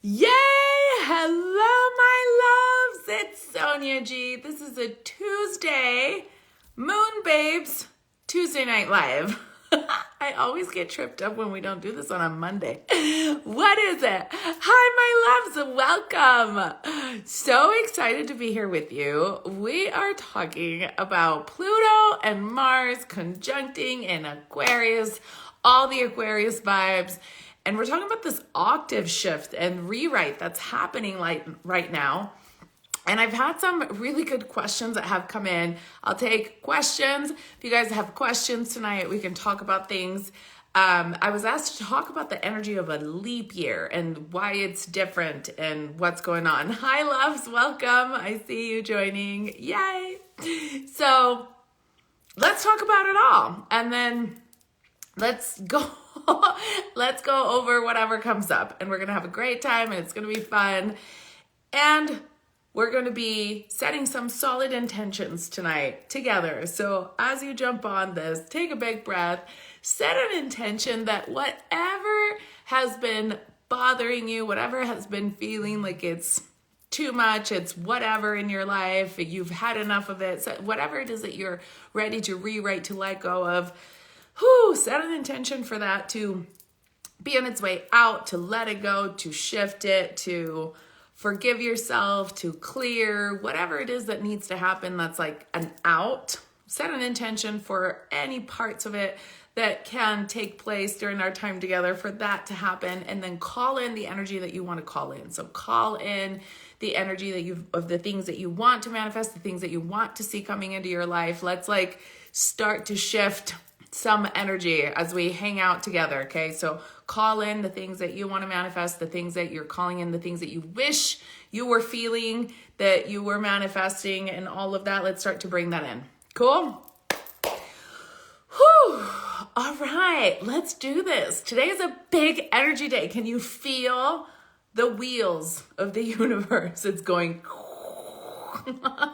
Yay! Hello, my loves! It's Sonia G. This is a Tuesday, Moon Babes, Tuesday Night Live. I always get tripped up when we don't do this on a Monday. What is it? Hi, my loves. Welcome. So excited to be here with you. We are talking about Pluto and Mars conjuncting in Aquarius, all the Aquarius vibes. And we're talking about this octave shift and rewrite that's happening right now. And I've had some really good questions that have come in. I'll take questions. If you guys have questions tonight, we can talk about things. I was asked to talk about the energy of a leap year and why it's different and what's going on. Hi, loves. Welcome. I see you joining. Yay. So let's talk about it all. And then let's go over whatever comes up, and we're going to have a great time, and it's going to be fun. And we're going to be setting some solid intentions tonight together. So as you jump on this, take a big breath, set an intention that whatever has been bothering you, whatever has been feeling like it's too much, it's whatever in your life, you've had enough of it, so whatever it is that you're ready to rewrite, to let go of, set an intention for that to be on its way out, to let it go, to shift it, to forgive yourself, to clear, whatever it is that needs to happen that's like an out. Set an intention for any parts of it that can take place during our time together for that to happen, and then call in the energy that you want to call in. So call in the energy of the things that you want to manifest, the things that you want to see coming into your life. Let's start to shift some energy as we hang out together, okay? So call in the things that you want to manifest, the things that you're calling in, the things that you wish you were feeling, that you were manifesting, and all of that. Let's start to bring that in. Cool? Whew. All right, let's do this. Today is a big energy day. Can you feel the wheels of the universe? It's going...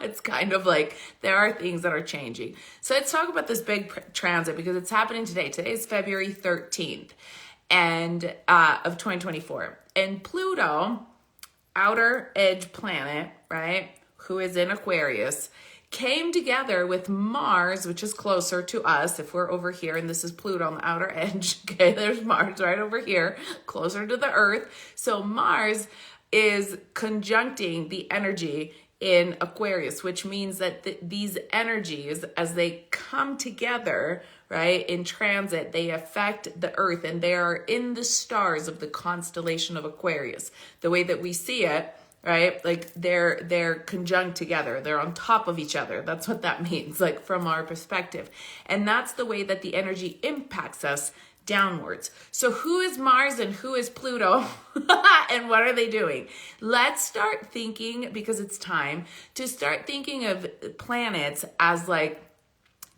It's kind of like there are things that are changing. So let's talk about this big transit because it's happening today. Today is February 13th of 2024. And Pluto, outer edge planet, right, who is in Aquarius, came together with Mars, which is closer to us if we're over here, and this is Pluto on the outer edge. Okay, there's Mars right over here, closer to the Earth. So Mars is conjuncting the energy in Aquarius, which means that these energies, as they come together, right, in transit, they affect the Earth, and they are in the stars of the constellation of Aquarius. The way that we see it, right, like they're conjunct together. They're on top of each other. That's what that means, like from our perspective. And that's the way that the energy impacts us downwards. So who is Mars and who is Pluto and what are they doing? Let's start thinking, because it's time to start thinking of planets as like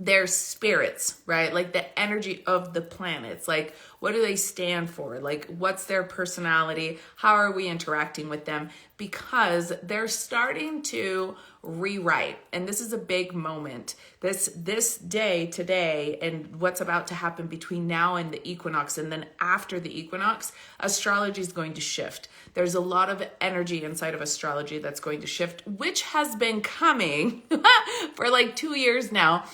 their spirits, right? Like the energy of the planets. Like, what do they stand for? Like, what's their personality? How are we interacting with them? Because they're starting to rewrite. And this is a big moment. This day today and what's about to happen between now and the equinox, and then after the equinox, astrology is going to shift. There's a lot of energy inside of astrology that's going to shift, which has been coming for like 2 years now.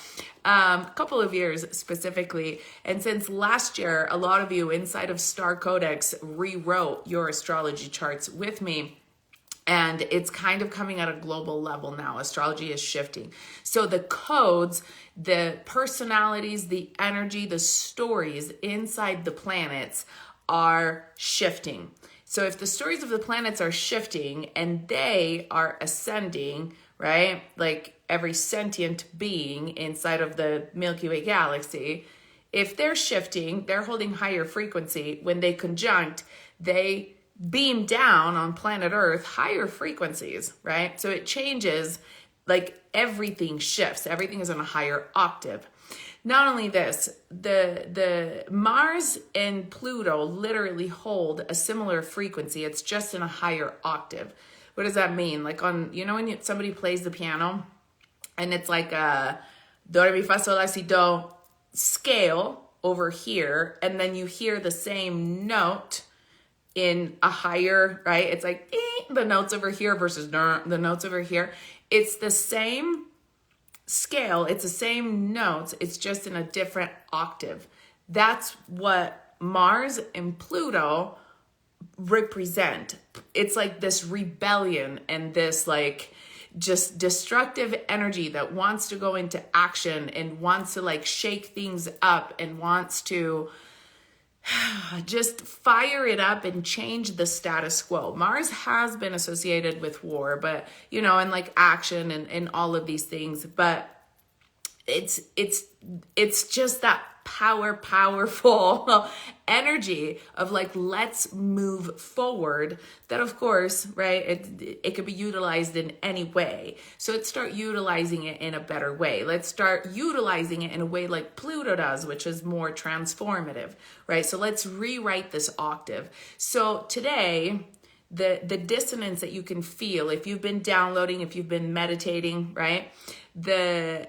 A couple of years specifically. And since last year, a lot of you inside of Star Codex rewrote your astrology charts with me. And it's kind of coming at a global level now. Astrology is shifting. So the codes, the personalities, the energy, the stories inside the planets are shifting. So if the stories of the planets are shifting and they are ascending, right? Like every sentient being inside of the Milky Way galaxy, if they're shifting, they're holding higher frequency. When they conjunct, they beam down on planet Earth higher frequencies, right? So it changes, like everything shifts. Everything is on a higher octave. Not only this, the Mars and Pluto literally hold a similar frequency. It's just in a higher octave. What does that mean? Like on, you know, when somebody plays the piano and it's like a do, re, mi, fa, sol, la, si, do scale over here, and then you hear the same note in a higher, right? It's like the notes over here versus the notes over here. It's the same scale. It's the same notes. It's just in a different octave. That's what Mars and Pluto represent. It's like this rebellion and this like just destructive energy that wants to go into action and wants to like shake things up and wants to just fire it up and change the status quo. Mars has been associated with war, but and like action and all of these things, but it's just that powerful energy of like, let's move forward. That of course, right, it could be utilized in any way. So let's start utilizing it in a better way. Let's start utilizing it in a way like Pluto does, which is more transformative, right? So let's rewrite this octave. So today, the dissonance that you can feel if you've been downloading, if you've been meditating, right? The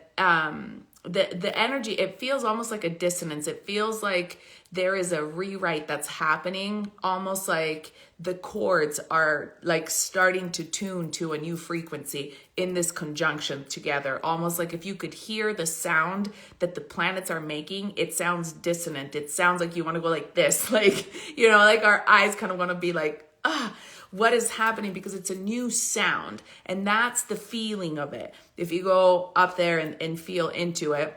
energy, it feels almost like a dissonance. It feels like there is a rewrite that's happening, almost like the chords are like starting to tune to a new frequency in this conjunction together. Almost like if you could hear the sound that the planets are making, it sounds dissonant. It sounds like you want to go like this, like, like our eyes kind of want to be like, what is happening? Because it's a new sound. And that's the feeling of it. If you go up there and feel into it,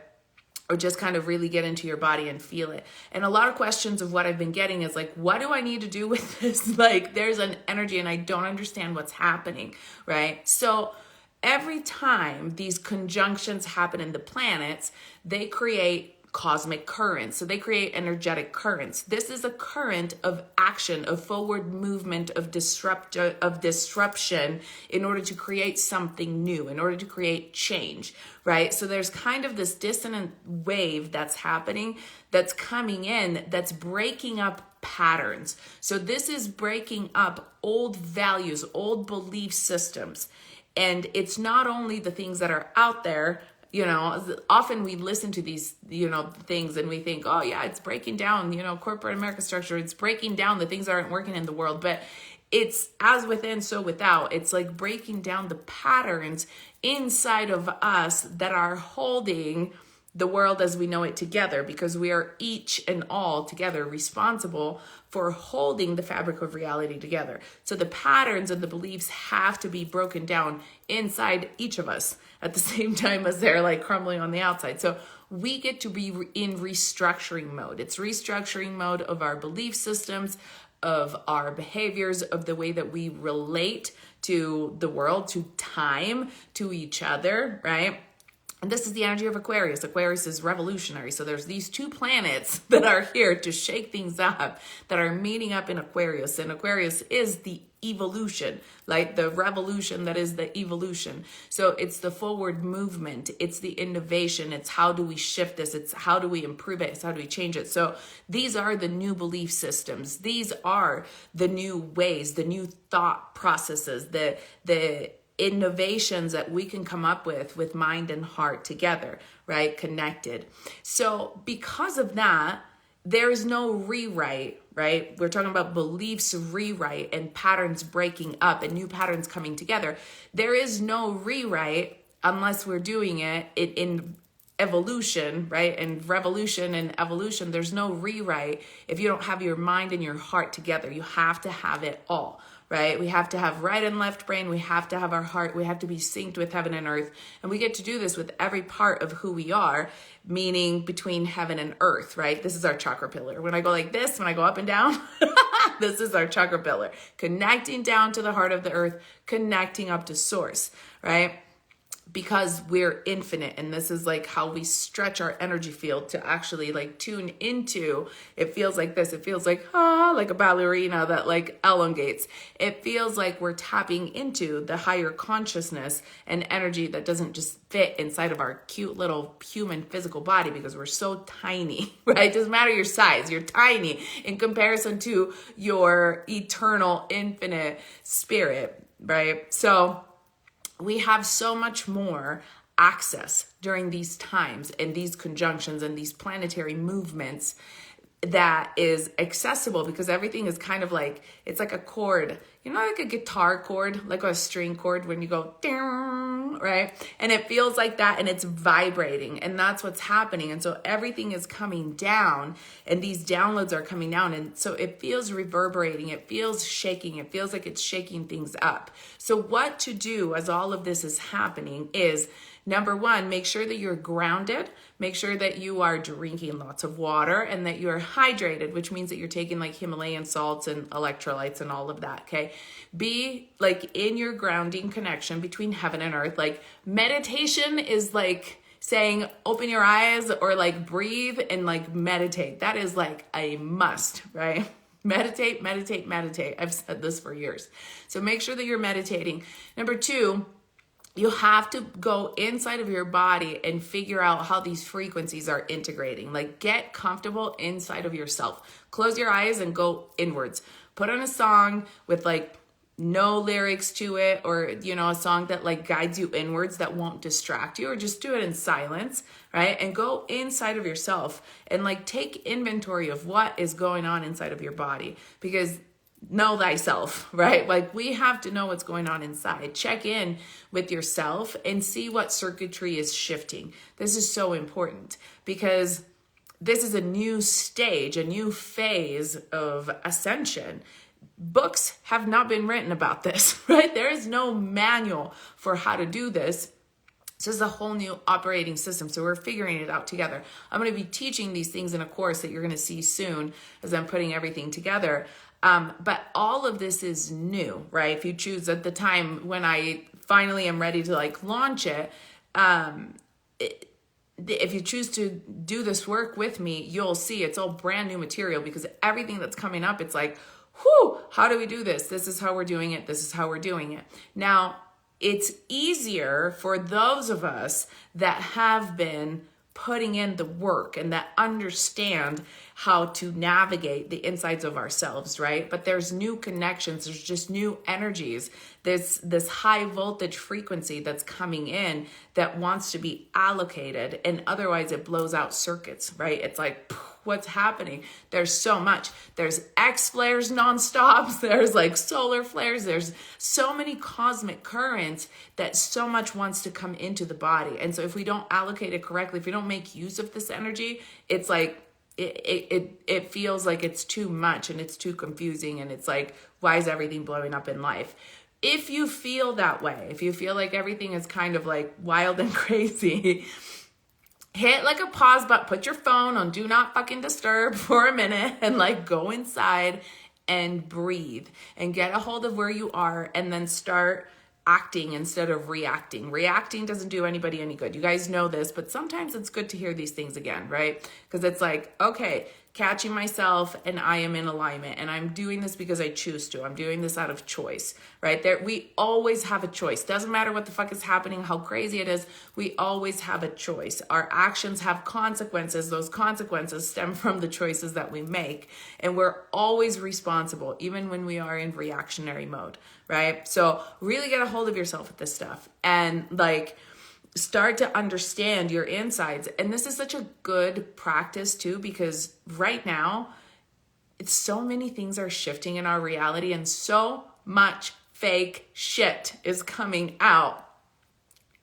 or just kind of really get into your body and feel it. And a lot of questions of what I've been getting is like, what do I need to do with this? Like, there's an energy and I don't understand what's happening, right? So every time these conjunctions happen in the planets, they create cosmic currents. So they create energetic currents. This is a current of action, of forward movement, of disruption in order to create something new, in order to create change, right? So there's kind of this dissonant wave that's happening, that's coming in, that's breaking up patterns. So this is breaking up old values, old belief systems. And it's not only the things that are out there. Often we listen to these, things and we think, oh yeah, it's breaking down, corporate America structure. It's breaking down the things that aren't working in the world, but it's as within, so without. It's like breaking down the patterns inside of us that are holding the world as we know it together, because we are each and all together responsible for holding the fabric of reality together. So the patterns and the beliefs have to be broken down inside each of us at the same time as they're like crumbling on the outside. So we get to be in restructuring mode. It's restructuring mode of our belief systems, of our behaviors, of the way that we relate to the world, to time, to each other, right? And this is the energy of Aquarius. Aquarius is revolutionary. So there's these two planets that are here to shake things up, that are meeting up in Aquarius. And Aquarius is the evolution, like the revolution that is the evolution. So it's the forward movement. It's the innovation. It's how do we shift this? It's how do we improve it? It's how do we change it? So these are the new belief systems. These are the new ways, the new thought processes, the innovations that we can come up with mind and heart together, right? Connected. So because of that, there's no rewrite, right? We're talking about beliefs rewrite and patterns breaking up and new patterns coming together. There is no rewrite unless we're doing it in evolution, right? And revolution and evolution, there's no rewrite if you don't have your mind and your heart together. You have to have it all, right? We have to have right and left brain. We have to have our heart. We have to be synced with heaven and earth. And we get to do this with every part of who we are, meaning between heaven and earth, right? This is our chakra pillar. When I go like this, when I go up and down, this is our chakra pillar. Connecting down to the heart of the earth, connecting up to source, right? Because we're infinite, and this is like how we stretch our energy field to actually like tune into. It feels like this. It feels like like a ballerina that like elongates. It feels like we're tapping into the higher consciousness and energy that doesn't just fit inside of our cute little human physical body, because we're so tiny, right? It doesn't matter your size. You're tiny in comparison to your eternal infinite spirit, right? So we have so much more access during these times and these conjunctions and these planetary movements that is accessible, because everything is kind of like, it's like a chord, like a guitar chord, like a string chord when you go, ding, right? And it feels like that, and it's vibrating, and that's what's happening. And so everything is coming down, and these downloads are coming down. And so it feels reverberating, it feels shaking, it feels like it's shaking things up. So what to do as all of this is happening is, number one, make sure that you're grounded. Make sure that you are drinking lots of water and that you're hydrated, which means that you're taking like Himalayan salts and electrolytes and all of that, okay? Be like in your grounding connection between heaven and earth. Like meditation is like saying open your eyes, or like breathe and like meditate. That is like a must, right? Meditate, meditate, meditate. I've said this for years. So make sure that you're meditating. Number two, you have to go inside of your body and figure out how these frequencies are integrating. Like, get comfortable inside of yourself. Close your eyes and go inwards. Put on a song with like no lyrics to it, or, a song that like guides you inwards that won't distract you, or just do it in silence, right? And go inside of yourself and like take inventory of what is going on inside of your body, because know thyself, right? Like, we have to know what's going on inside. Check in with yourself and see what circuitry is shifting. This is so important, because this is a new stage, a new phase of ascension. Books have not been written about this, right? There is no manual for how to do this. This is a whole new operating system. So we're figuring it out together. I'm going to be teaching these things in a course that you're going to see soon as I'm putting everything together. But all of this is new, right? If you choose at the time when I finally am ready to like launch it, if you choose to do this work with me, you'll see it's all brand new material, because everything that's coming up, it's like, whew, how do we do this? This is how we're doing it. This is how we're doing it. Now, it's easier for those of us that have been putting in the work and that understand how to navigate the insides of ourselves, right? But there's new connections, there's just new energies. There's this high voltage frequency that's coming in that wants to be allocated, and otherwise it blows out circuits, right? It's like, what's happening? There's so much. There's X flares nonstop. There's like solar flares. There's so many cosmic currents that so much wants to come into the body. And so if we don't allocate it correctly, if we don't make use of this energy, it's like, it feels like it's too much and it's too confusing, and it's like, why is everything blowing up in life? If you feel that way, if you feel like everything is kind of like wild and crazy, hit like a pause button, put your phone on do not fucking disturb for a minute, and like go inside and breathe and get a hold of where you are, and then start acting instead of reacting. Reacting doesn't do anybody any good. You guys know this, but sometimes it's good to hear these things again, right? Because it's like, okay, catching myself, and I am in alignment, and I'm doing this because I choose to. I'm doing this out of choice, right? We always have a choice. Doesn't matter what the fuck is happening, how crazy it is, we always have a choice. Our actions have consequences. Those consequences stem from the choices that we make, and we're always responsible, even when we are in reactionary mode, right? So really get a hold of yourself with this stuff, and like, start to understand your insides. And this is such a good practice too, because right now, it's so many things are shifting in our reality, and so much fake shit is coming out.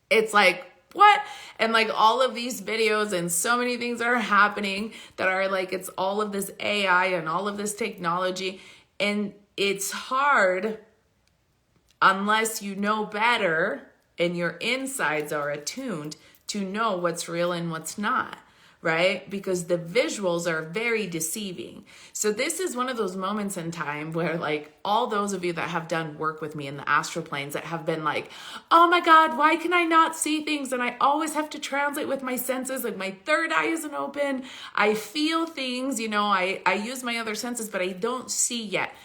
It's like, what? And like all of these videos and so many things are happening that are like, it's all of this AI and all of this technology. And it's hard unless you know better and your insides are attuned to know what's real and what's not, right? Because the visuals are very deceiving. So this is one of those moments in time where like all those of you that have done work with me in the astral planes that have been like, oh my God, why can I not see things? And I always have to translate with my senses. Like my third eye isn't open. I feel things, I use my other senses, but I don't see yet.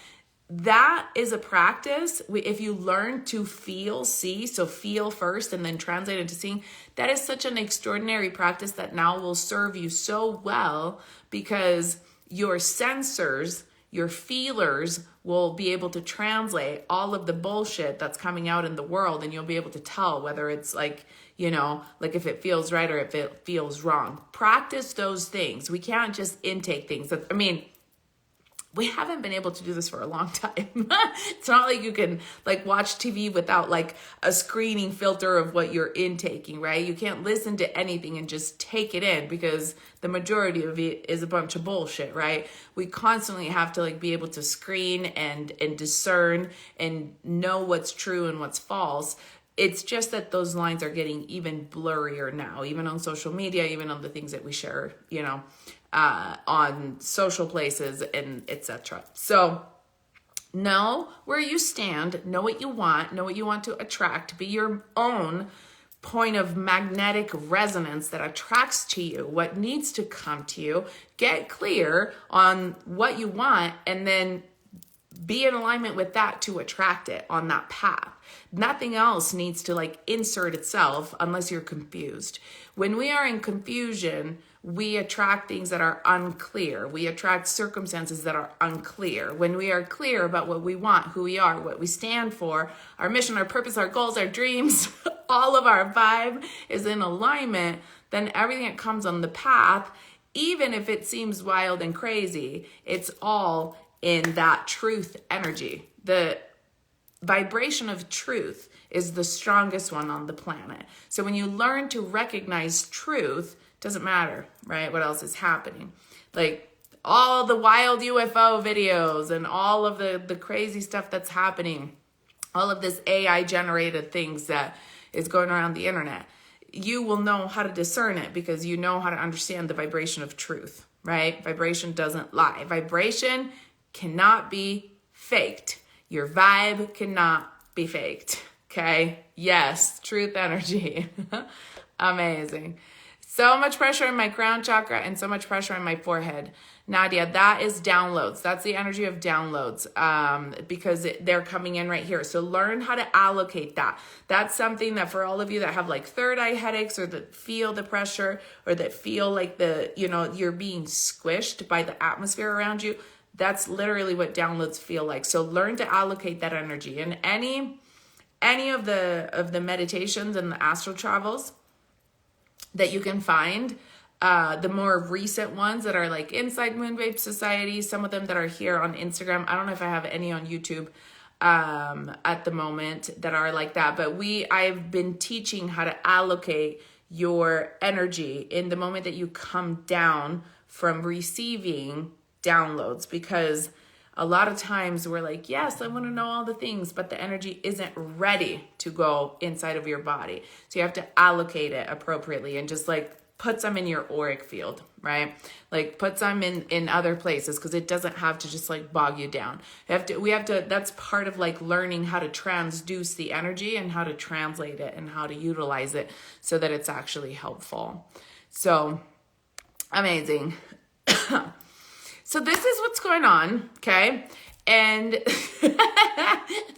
That is a practice. If you learn to see, so feel first and then translate into seeing, that is such an extraordinary practice that now will serve you so well, because your sensors, your feelers will be able to translate all of the bullshit that's coming out in the world, and you'll be able to tell whether it's like, you know, like if it feels right or if it feels wrong. Practice those things. We can't just intake things. I mean, we haven't been able to do this for a long time. It's not like you can like watch TV without like a screening filter of what you're intaking, right? You can't listen to anything and just take it in, because the majority of it is a bunch of bullshit, right? We constantly have to like be able to screen and discern and know what's true and what's false. It's just that those lines are getting even blurrier now, even on social media, even on the things that we share, you know, on social places and etc. So know where you stand, know what you want to attract, be your own point of magnetic resonance that attracts to you what needs to come to you. Get clear on what you want, and then be in alignment with that to attract it on that path. Nothing else needs to like insert itself unless you're confused. When we are in confusion, we attract things that are unclear. We attract circumstances that are unclear. When we are clear about what we want, who we are, what we stand for, our mission, our purpose, our goals, our dreams, all of our vibe is in alignment, then everything that comes on the path, even if it seems wild and crazy, it's all in that truth energy. The vibration of truth is the strongest one on the planet. So when you learn to recognize truth, doesn't matter, right, what else is happening. Like all the wild UFO videos and all of the crazy stuff that's happening, all of this AI generated things that is going around the internet, you will know how to discern it because you know how to understand the vibration of truth, right? Vibration doesn't lie. Vibration cannot be faked. Your vibe cannot be faked. Okay? Yes, truth energy. Amazing. So much pressure in my crown chakra and so much pressure in my forehead. Nadia, that is downloads. That's the energy of downloads because they're coming in right here. So learn how to allocate that. That's something that for all of you that have like third eye headaches or that feel the pressure or that feel like you're being squished by the atmosphere around you, that's literally what downloads feel like. So learn to allocate that energy. And any of the meditations and the astral travels that you can find, the more recent ones that are like inside Moonbabe Society, some of them that are here on Instagram. I don't know if I have any on YouTube at the moment that are like that, but I've been teaching how to allocate your energy in the moment that you come down from receiving downloads, because a lot of times we're like, yes, I want to know all the things, but the energy isn't ready to go inside of your body. So you have to allocate it appropriately and just like put some in your auric field, right? Like put some in other places, because it doesn't have to just like bog you down. We have to, that's part of like learning how to transduce the energy and how to translate it and how to utilize it so that it's actually helpful. So amazing. So this is what's going on, okay? And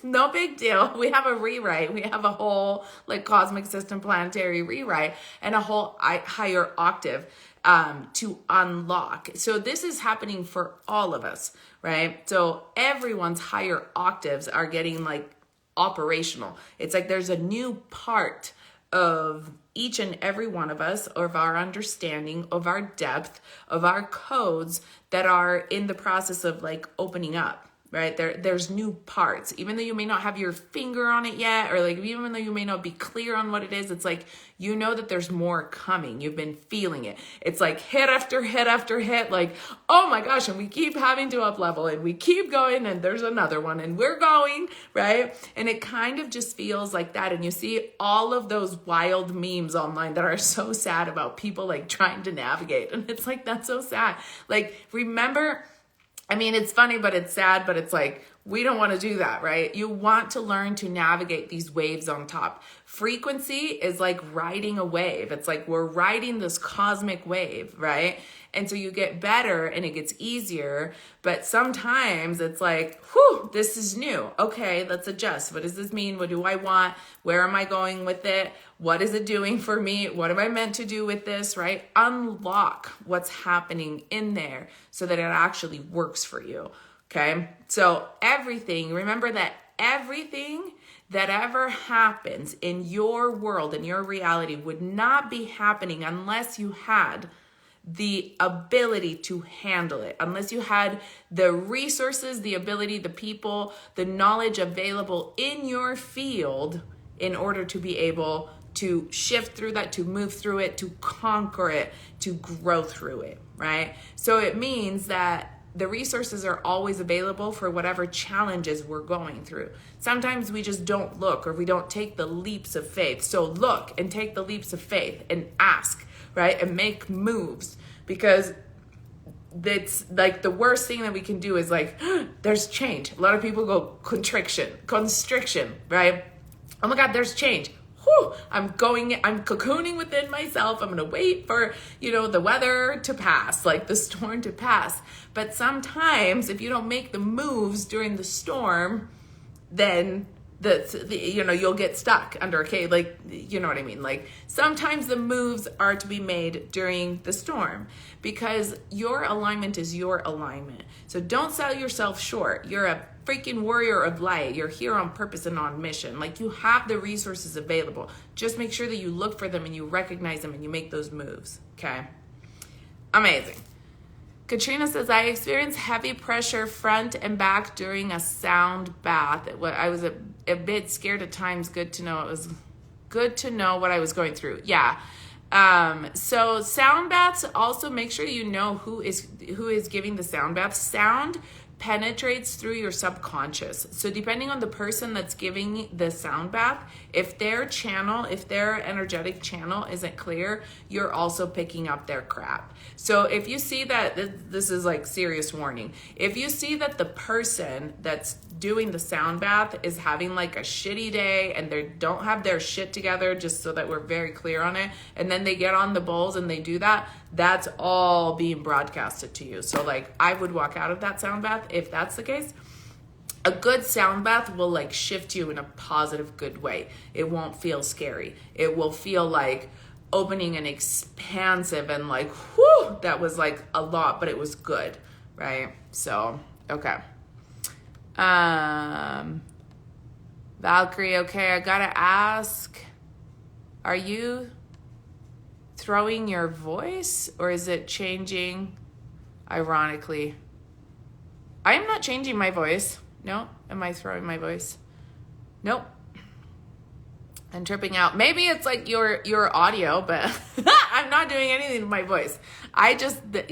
no big deal. We have a rewrite. We have a whole like cosmic system planetary rewrite and a whole higher octave to unlock. So this is happening for all of us, right? So everyone's higher octaves are getting like operational. It's like there's a new part of each and every one of us, of our understanding, of our depth, of our codes that are in the process of like opening up, right? There's new parts, even though you may not have your finger on it yet, or like even though you may not be clear on what it is, it's like, you know that there's more coming. You've been feeling it. It's like hit after hit after hit, like, oh my gosh, and we keep having to up level and we keep going and there's another one and we're going, right? And it kind of just feels like that. And you see all of those wild memes online that are so sad about people like trying to navigate. And it's like, that's so sad. Like, remember, I mean, it's funny, but it's sad, but it's like, we don't want to do that, right? You want to learn to navigate these waves on top. Frequency is like riding a wave. It's like we're riding this cosmic wave, right? And so you get better and it gets easier, but sometimes it's like, whew, this is new. Okay, let's adjust. What does this mean? What do I want? Where am I going with it? What is it doing for me? What am I meant to do with this, right? Unlock what's happening in there so that it actually works for you. Okay. So remember that everything that ever happens in your world, in your reality, would not be happening unless you had the ability to handle it, unless you had the resources, the ability, the people, the knowledge available in your field in order to be able to shift through that, to move through it, to conquer it, to grow through it, right? So it means that the resources are always available for whatever challenges we're going through. Sometimes we just don't look, or we don't take the leaps of faith. So look and take the leaps of faith and ask, right? And make moves, because that's like the worst thing that we can do is like, there's change. A lot of people go constriction, right? Oh my God, there's change. Whew, I'm cocooning within myself. I'm going to wait for, the weather to pass, like the storm to pass. But sometimes if you don't make the moves during the storm, then you'll get stuck under a cave. Like, you know what I mean? Like sometimes the moves are to be made during the storm, because your alignment is your alignment. So don't sell yourself short. You're a freaking warrior of light. You're here on purpose and on mission. Like you have the resources available. Just make sure that you look for them and you recognize them and you make those moves. Okay. Amazing. Katrina says, I experienced heavy pressure front and back during a sound bath. I was a bit scared at times. Good to know. It was good to know what I was going through. Yeah. So sound baths, also make sure you know who is giving the sound bath. Sound penetrates through your subconscious. So depending on the person that's giving the sound bath, if their energetic channel isn't clear, you're also picking up their crap. So if you see that, this is like serious warning. If you see that the person that's doing the sound bath is having like a shitty day and they don't have their shit together, just so that we're very clear on it, and then they get on the bowls and they do that, that's all being broadcasted to you. So like I would walk out of that sound bath if that's the case. A good sound bath will like shift you in a positive, good way. It won't feel scary. It will feel like opening and expansive and like, whew, that was like a lot, but it was good, right? So, okay. Valkyrie, okay, I gotta ask, are you throwing your voice or is it changing ironically? I am not changing my voice. No. Am I throwing my voice? Nope. I'm tripping out. Maybe it's like your audio, but I'm not doing anything to my voice. I just, I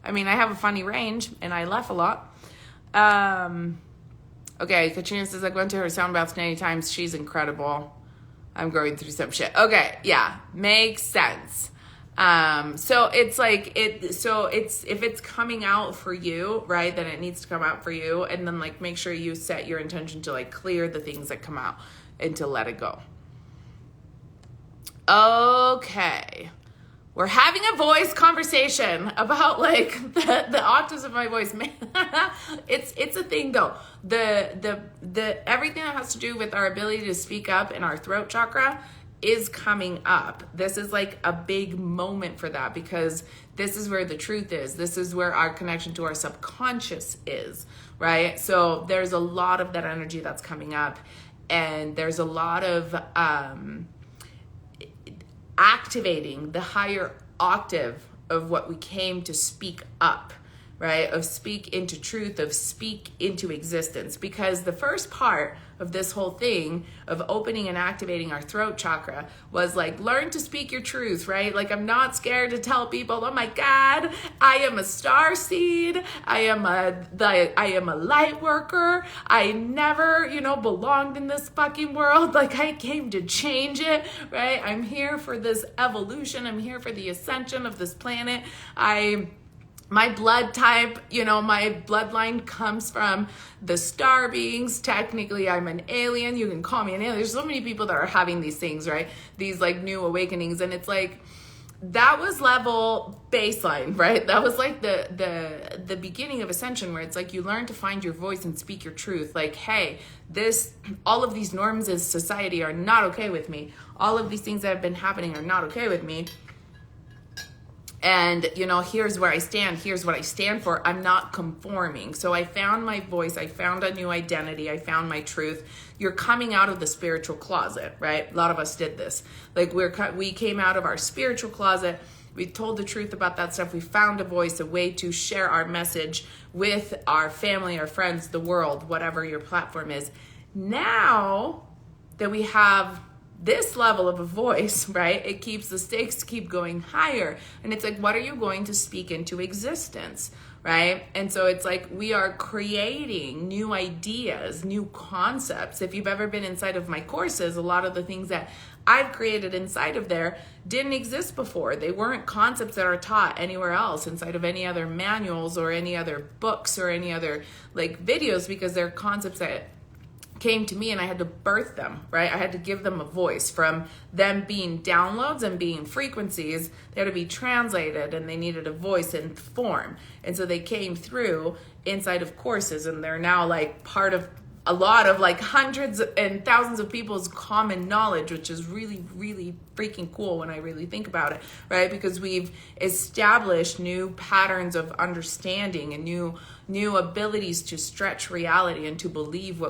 have a funny range and I laugh a lot. Okay, Katrina says, I've gone to her sound baths many times. She's incredible. I'm going through some shit. Okay, yeah, makes sense. So it's like if it's coming out for you, right, then it needs to come out for you, and then like make sure you set your intention to like clear the things that come out and to let it go. Okay. We're having a voice conversation about like the octaves of my voice. It's a thing though. The everything that has to do with our ability to speak up in our throat chakra is coming up. This is like a big moment for that, because this is where the truth is. This is where our connection to our subconscious is, right? So there's a lot of that energy that's coming up, and there's a lot of activating the higher octave of what we came to speak up, right? Of speak into truth, of speak into existence. Because the first part of this whole thing of opening and activating our throat chakra was like, learn to speak your truth, right? Like, I'm not scared to tell people, oh my God, I am a star seed. I am a light worker. I never, belonged in this fucking world. Like, I came to change it, right? I'm here for this evolution. I'm here for the ascension of this planet. My blood type, my bloodline comes from the star beings. Technically, I'm an alien. You can call me an alien. There's so many people that are having these things, right? These like new awakenings. And it's like, that was level baseline, right? That was like the beginning of ascension, where it's like you learn to find your voice and speak your truth. Like, hey, all of these norms as society are not okay with me. All of these things that have been happening are not okay with me. And, you know, here's where I stand. Here's what I stand for. I'm not conforming. So I found my voice. I found a new identity. I found my truth. You're coming out of the spiritual closet, right? A lot of us did this. Like we came out of our spiritual closet. We told the truth about that stuff. We found a voice, a way to share our message with our family, our friends, the world, whatever your platform is. Now that we have this level of a voice, right? It keeps the stakes keep going higher. And it's like, what are you going to speak into existence, right? And so it's like we are creating new ideas, new concepts. If you've ever been inside of my courses, a lot of the things that I've created inside of there didn't exist before. They weren't concepts that are taught anywhere else inside of any other manuals or any other books or any other like videos, because they're concepts that came to me and I had to birth them, right? I had to give them a voice. From them being downloads and being frequencies, they had to be translated and they needed a voice and form. And so they came through inside of courses, and they're now like part of a lot of like hundreds and thousands of people's common knowledge, which is really, really freaking cool when I really think about it, right? Because we've established new patterns of understanding and new abilities to stretch reality and to believe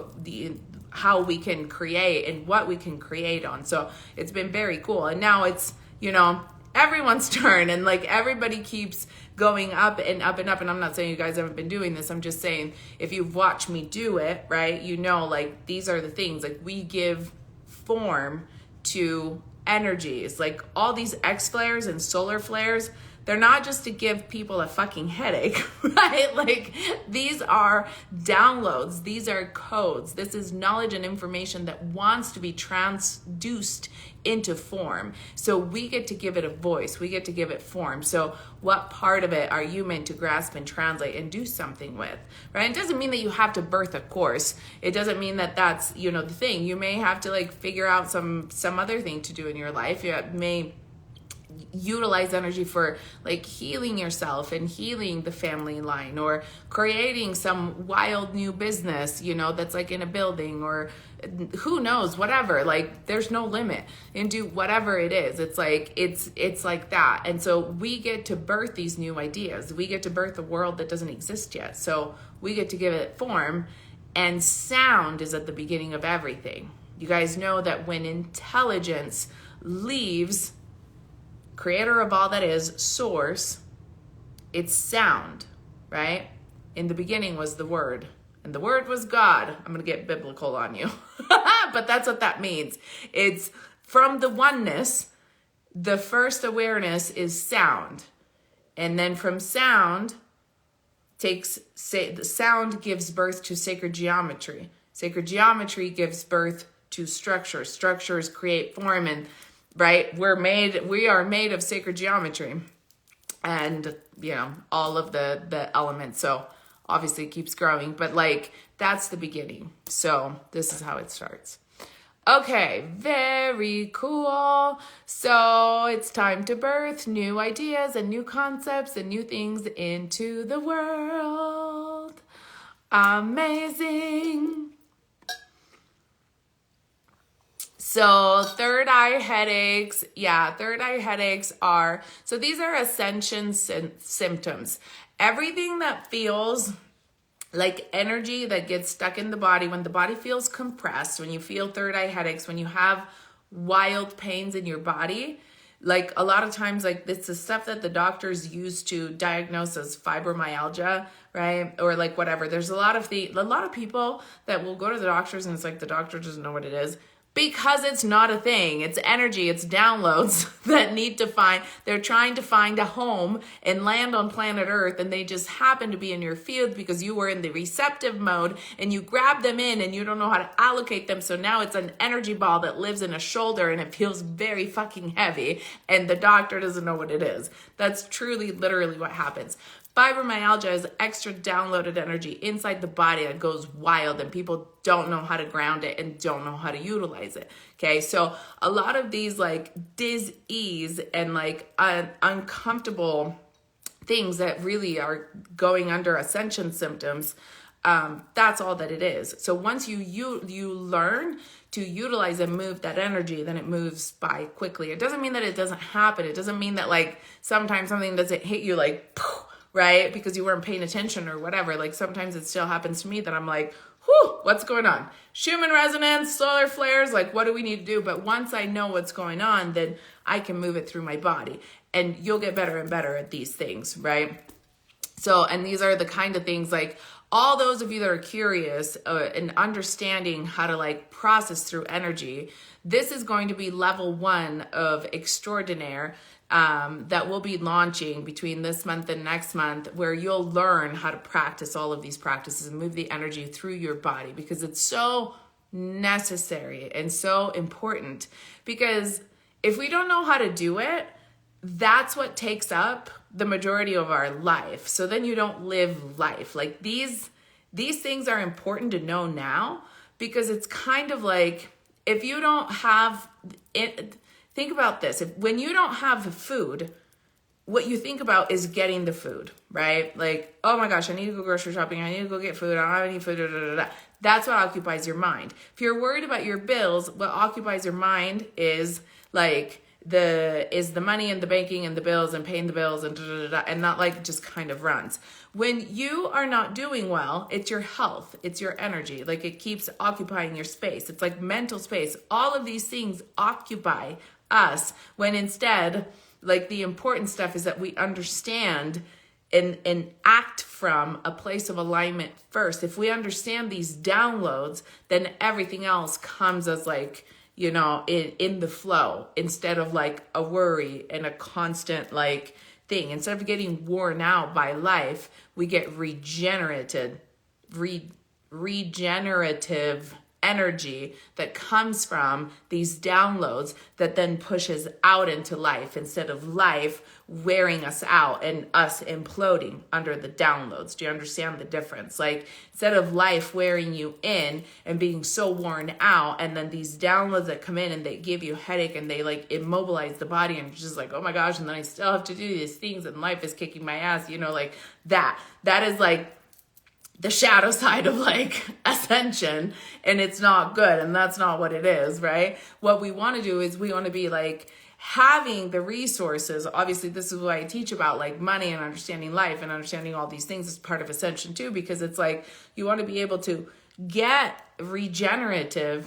how we can create and what we can create on. So it's been very cool. And now it's, you know, everyone's turn, and like everybody keeps going up and up and up. And I'm not saying you guys haven't been doing this. I'm just saying if you've watched me do it, right, you know, like these are the things, like we give form to energies, like all these X flares and solar flares. They're not just to give people a fucking headache, right? Like these are downloads. These are codes. This is knowledge and information that wants to be transduced into form. So we get to give it a voice. We get to give it form. So what part of it are you meant to grasp and translate and do something with, right? It doesn't mean that you have to birth a course. It doesn't mean that that's, you know, the thing. You may have to like figure out some other thing to do in your life. You may utilize energy for like healing yourself and healing the family line, or creating some wild new business, you know, that's like in a building, or who knows, whatever. Like there's no limit, and do whatever it is. It's like it's like that. And so we get to birth these new ideas. We get to birth a world that doesn't exist yet. So we get to give it form, and sound is at the beginning of everything. You guys know that when intelligence leaves creator of all that is, source, it's sound, right? In the beginning was the word, and the word was God. I'm going to get biblical on you, but that's what that means. It's from the oneness. The first awareness is sound. And then from sound the sound gives birth to sacred geometry. Sacred geometry gives birth to structure. Structures create form, and right? We are made of sacred geometry, and, you know, all of the elements. So obviously it keeps growing, but like that's the beginning. So this is how it starts. Okay, very cool. So it's time to birth new ideas and new concepts and new things into the world. Amazing. So third eye headaches, third eye headaches are, so these are ascension symptoms. Everything that feels like energy that gets stuck in the body, when the body feels compressed, when you feel third eye headaches, when you have wild pains in your body, like a lot of times, like it's the stuff that the doctors use to diagnose as fibromyalgia, right? Or like whatever. There's a lot of people that will go to the doctors and it's like the doctor doesn't know what it is. Because it's not a thing. It's energy, it's downloads that they're trying to find a home and land on planet Earth, and they just happen to be in your field because you were in the receptive mode and you grab them in and you don't know how to allocate them. So now it's an energy ball that lives in a shoulder and it feels very fucking heavy, and the doctor doesn't know what it is. That's truly, literally what happens. Fibromyalgia is extra downloaded energy inside the body that goes wild, and people don't know how to ground it and don't know how to utilize it. Okay, so a lot of these like dis-ease and like uncomfortable things that really are going under ascension symptoms That's all that it is. So once you learn to utilize and move that energy, then it moves by quickly. It doesn't mean that it doesn't happen. It doesn't mean that like sometimes something doesn't hit you like, right? Because you weren't paying attention or whatever. Like sometimes it still happens to me that I'm like, whew, what's going on? Schumann resonance, solar flares, like what do we need to do? But once I know what's going on, then I can move it through my body, and you'll get better and better at these things, right? So, and these are the kind of things like all those of you that are curious and understanding how to like process through energy, this is going to be level 1 of Extraordinaire that we'll be launching between this month and next month, where you'll learn how to practice all of these practices and move the energy through your body, because it's so necessary and so important. Because if we don't know how to do it, that's what takes up the majority of our life. So then you don't live life. Like these things are important to know now, because it's kind of like if you don't have it, think about this. When you don't have food, what you think about is getting the food, right? Like, oh my gosh, I need to go grocery shopping. I need to go get food. I don't have any food. Da, da, da, da. That's what occupies your mind. If you're worried about your bills, what occupies your mind is like the money and the banking and the bills and paying the bills and da, da, da, da, and not like just kind of runs. When you are not doing well, it's your health, it's your energy. Like it keeps occupying your space. It's like mental space. All of these things occupy us, when instead, like the important stuff is that we understand and act from a place of alignment first. If we understand these downloads, then everything else comes as like, you know, in the flow, instead of like a worry and a constant like thing. Instead of getting worn out by life, we get regenerative energy that comes from these downloads that then pushes out into life, instead of life wearing us out and us imploding under the downloads. Do you understand the difference? Like instead of life wearing you in and being so worn out, and then these downloads that come in and they give you a headache and they like immobilize the body, and you're just like, oh my gosh, and then I still have to do these things and life is kicking my ass, you know, like that is like the shadow side of like ascension, and it's not good, and that's not what it is, right? What we want to do is we want to be like having the resources. Obviously, this is what I teach about like money and understanding life and understanding all these things as part of ascension too, because it's like you want to be able to get regenerated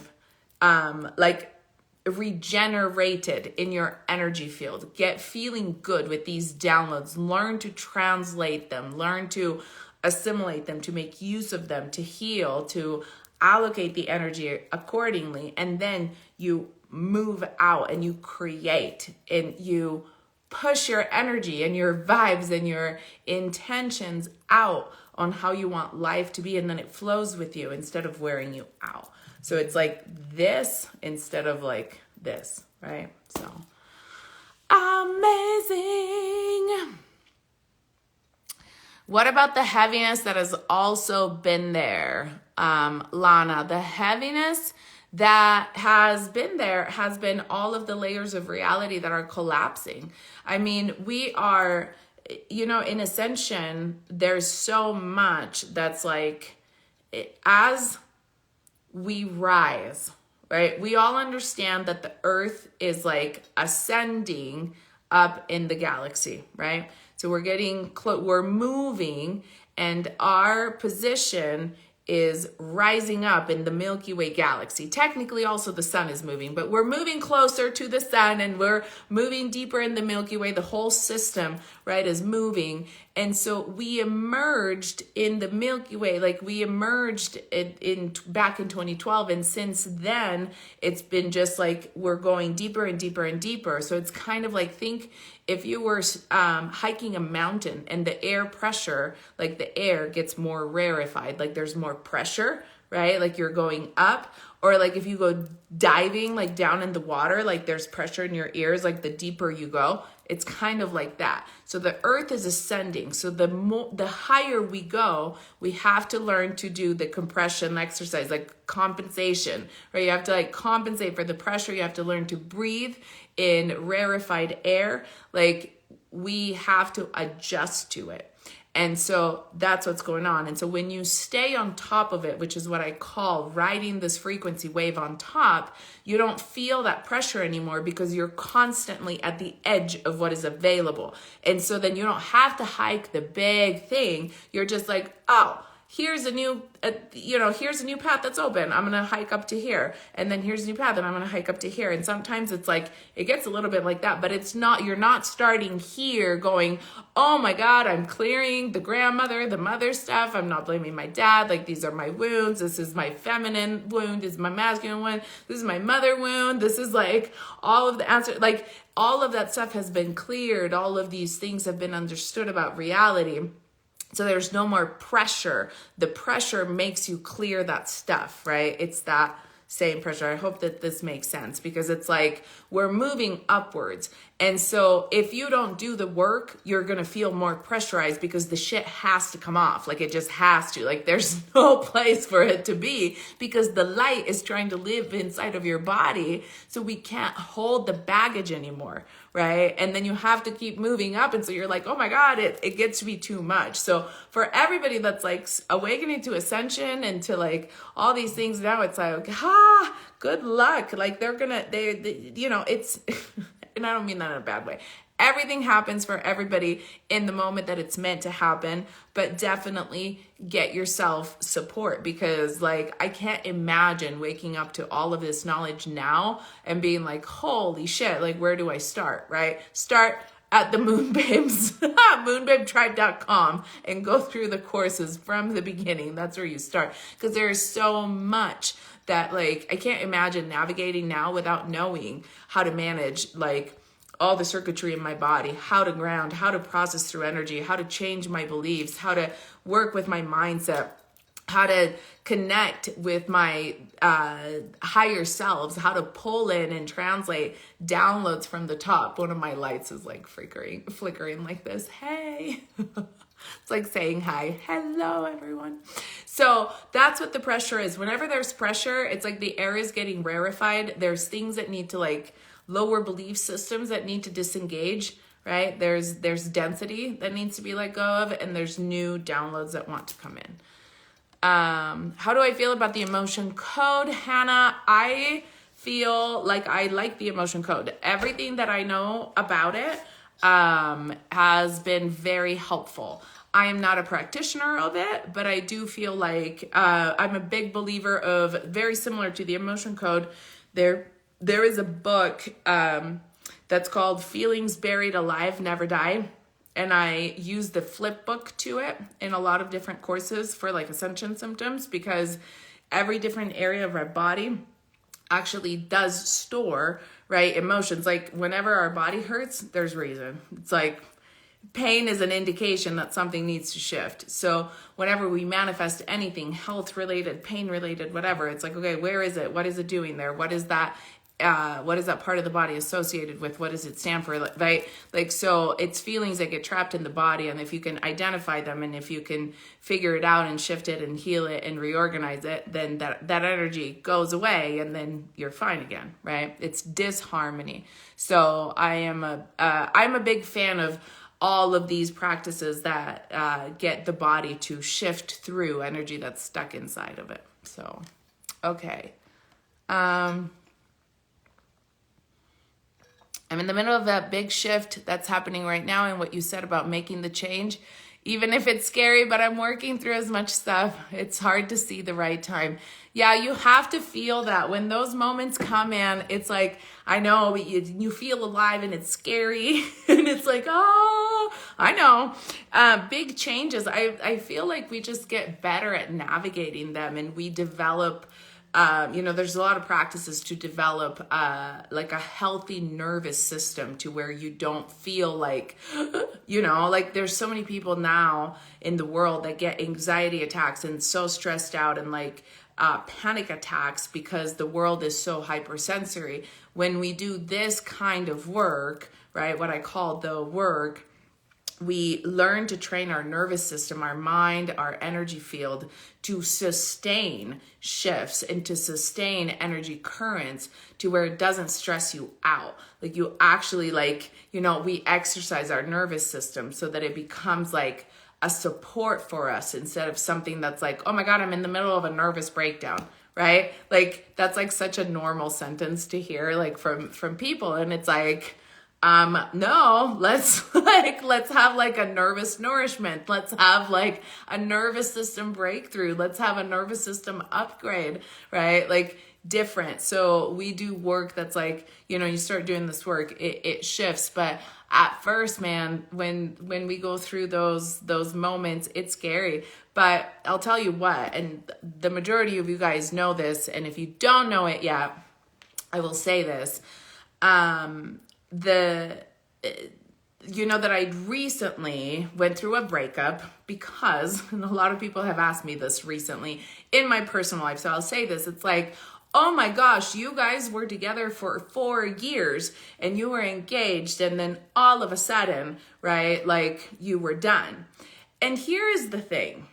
in your energy field, get feeling good with these downloads, learn to translate them, learn to assimilate them, to make use of them, to heal, to allocate the energy accordingly. And then you move out and you create and you push your energy and your vibes and your intentions out on how you want life to be. And then it flows with you instead of wearing you out. So it's like this instead of like this, right? So amazing. What about the heaviness that has also been there? Lana, the heaviness that has been there has been all of the layers of reality that are collapsing. I mean, we are, you know, in ascension, there's so much that's like, as we rise, right? We all understand that the earth is like ascending up in the galaxy, right? So we're getting close, we're moving, and our position is rising up in the Milky Way galaxy. Technically also the sun is moving, but we're moving closer to the sun and we're moving deeper in the Milky Way. The whole system, right, is moving. And so we emerged in the Milky Way, like we emerged back in 2012. And since then, it's been just like we're going deeper and deeper and deeper. So it's kind of like, think if you were hiking a mountain and the air pressure, like the air gets more rarefied, like there's more pressure, right? Like you're going up. Or like if you go diving, like down in the water, like there's pressure in your ears, like the deeper you go, it's kind of like that. So the earth is ascending. So the higher we go, we have to learn to do the compression exercise, like compensation, right? You have to like compensate for the pressure. You have to learn to breathe in rarefied air. Like we have to adjust to it. And so that's what's going on. And so when you stay on top of it, which is what I call riding this frequency wave on top, you don't feel that pressure anymore because you're constantly at the edge of what is available. And so then you don't have to hike the big thing. You're just like, oh, here's a new, here's a new path that's open. I'm going to hike up to here. And then here's a new path and I'm going to hike up to here. And sometimes it's like, it gets a little bit like that, but it's not, you're not starting here going, oh my God, I'm clearing the grandmother, the mother stuff. I'm not blaming my dad. Like, these are my wounds. This is my feminine wound. This is my masculine wound. This is my mother wound. This is like all of the answer. Like, all of that stuff has been cleared. All of these things have been understood about reality. So there's no more pressure. The pressure makes you clear that stuff, right? It's that same pressure. I hope that this makes sense, because it's like we're moving upwards. And so if you don't do the work, you're going to feel more pressurized because the shit has to come off. Like, it just has to. Like, there's no place for it to be because the light is trying to live inside of your body. So we can't hold the baggage anymore, right? And then you have to keep moving up. And so you're like, oh my God, it gets to be too much. So for everybody that's like awakening to ascension and to like all these things now, it's like, good luck. Like, it's, and I don't mean that in a bad way. Everything happens for everybody in the moment that it's meant to happen, but definitely get yourself support, because like, I can't imagine waking up to all of this knowledge now and being like, holy shit, like, where do I start, right? Start at the Moonbabes, moonbabetribe.com, and go through the courses from the beginning. That's where you start, because there's so much that like, I can't imagine navigating now without knowing how to manage like all the circuitry in my body, how to ground, how to process through energy, how to change my beliefs, how to work with my mindset, how to connect with my higher selves, how to pull in and translate downloads from the top. One of my lights is like flickering like this. Hey. It's like saying hi. Hello, everyone. So that's what the pressure is. Whenever there's pressure, it's like the air is getting rarefied. There's things that need to like lower belief systems that need to disengage, right? There's density that needs to be let go of, and there's new downloads that want to come in. How do I feel about the emotion code, Hannah? I feel like I like the emotion code. Everything that I know about it has been very helpful. I am not a practitioner of it, but I do feel like I'm a big believer of, very similar to the emotion code. There is a book that's called Feelings Buried Alive Never Die. And I use the flip book to it in a lot of different courses for like ascension symptoms, because every different area of our body actually does store, right, emotions. Like, whenever our body hurts, there's reason. It's like pain is an indication that something needs to shift. So whenever we manifest anything health related, pain related, whatever, it's like, okay, where is it? What is it doing there? What is that part of the body associated with? What does it stand for, right? Like, so it's feelings that get trapped in the body, and if you can identify them, and if you can figure it out and shift it and heal it and reorganize it, then that energy goes away, and then you're fine again, right? It's disharmony. So I'm a big fan of all of these practices that get the body to shift through energy that's stuck inside of it. So, okay. I'm in the middle of that big shift that's happening right now, and what you said about making the change, even if it's scary, but I'm working through as much stuff. It's hard to see the right time. Yeah, you have to feel that when those moments come in. It's like, I know you feel alive and it's scary and it's like, oh, I know. Big changes. I feel like we just get better at navigating them, and we develop there's a lot of practices to develop like a healthy nervous system, to where you don't feel like, like there's so many people now in the world that get anxiety attacks and so stressed out, and like panic attacks because the world is so hypersensory. When we do this kind of work, right, what I call the work, we learn to train our nervous system, our mind, our energy field to sustain shifts and to sustain energy currents to where it doesn't stress you out. Like, you actually we exercise our nervous system so that it becomes like a support for us instead of something that's like, oh my God, I'm in the middle of a nervous breakdown, right? Like that's like such a normal sentence to hear like from people. And it's like, no, let's have like a nervous nourishment. Let's have like a nervous system breakthrough. Let's have a nervous system upgrade, right? Like different. So we do work that's like, you start doing this work, it shifts. But at first, man, when we go through those moments, it's scary. But I'll tell you what, and the majority of you guys know this, and if you don't know it yet, I will say this. That I recently went through a breakup because, and a lot of people have asked me this recently in my personal life, so I'll say this, it's like, oh my gosh, you guys were together for 4 years and you were engaged and then all of a sudden, right, like you were done. And here is the thing.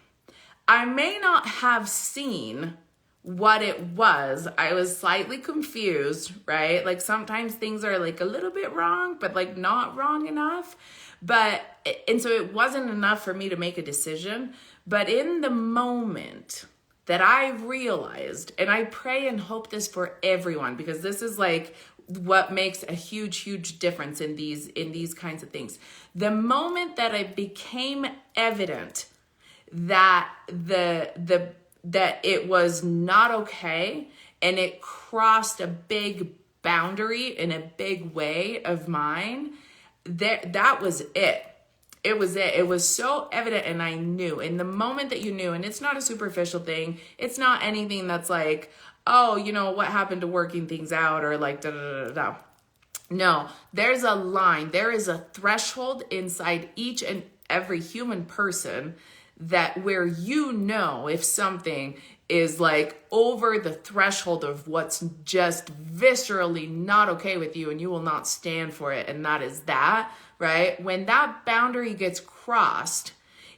I may not have seen what it was. I was slightly confused, right? Like sometimes things are like a little bit wrong, but like not wrong enough. And so it wasn't enough for me to make a decision. But in the moment that I realized, and I pray and hope this for everyone, because this is like what makes a huge, huge difference in these kinds of things. The moment that it became evident that that it was not okay and it crossed a big boundary in a big way of mine, that was it. It was it. It was so evident, and I knew. In the moment that you knew, and it's not a superficial thing. It's not anything that's like, oh, what happened to working things out or like da da da da. No, there's a line. There is a threshold inside each and every human person that where if something is like over the threshold of what's just viscerally not okay with you and you will not stand for it. And that is that, right? When that boundary gets crossed,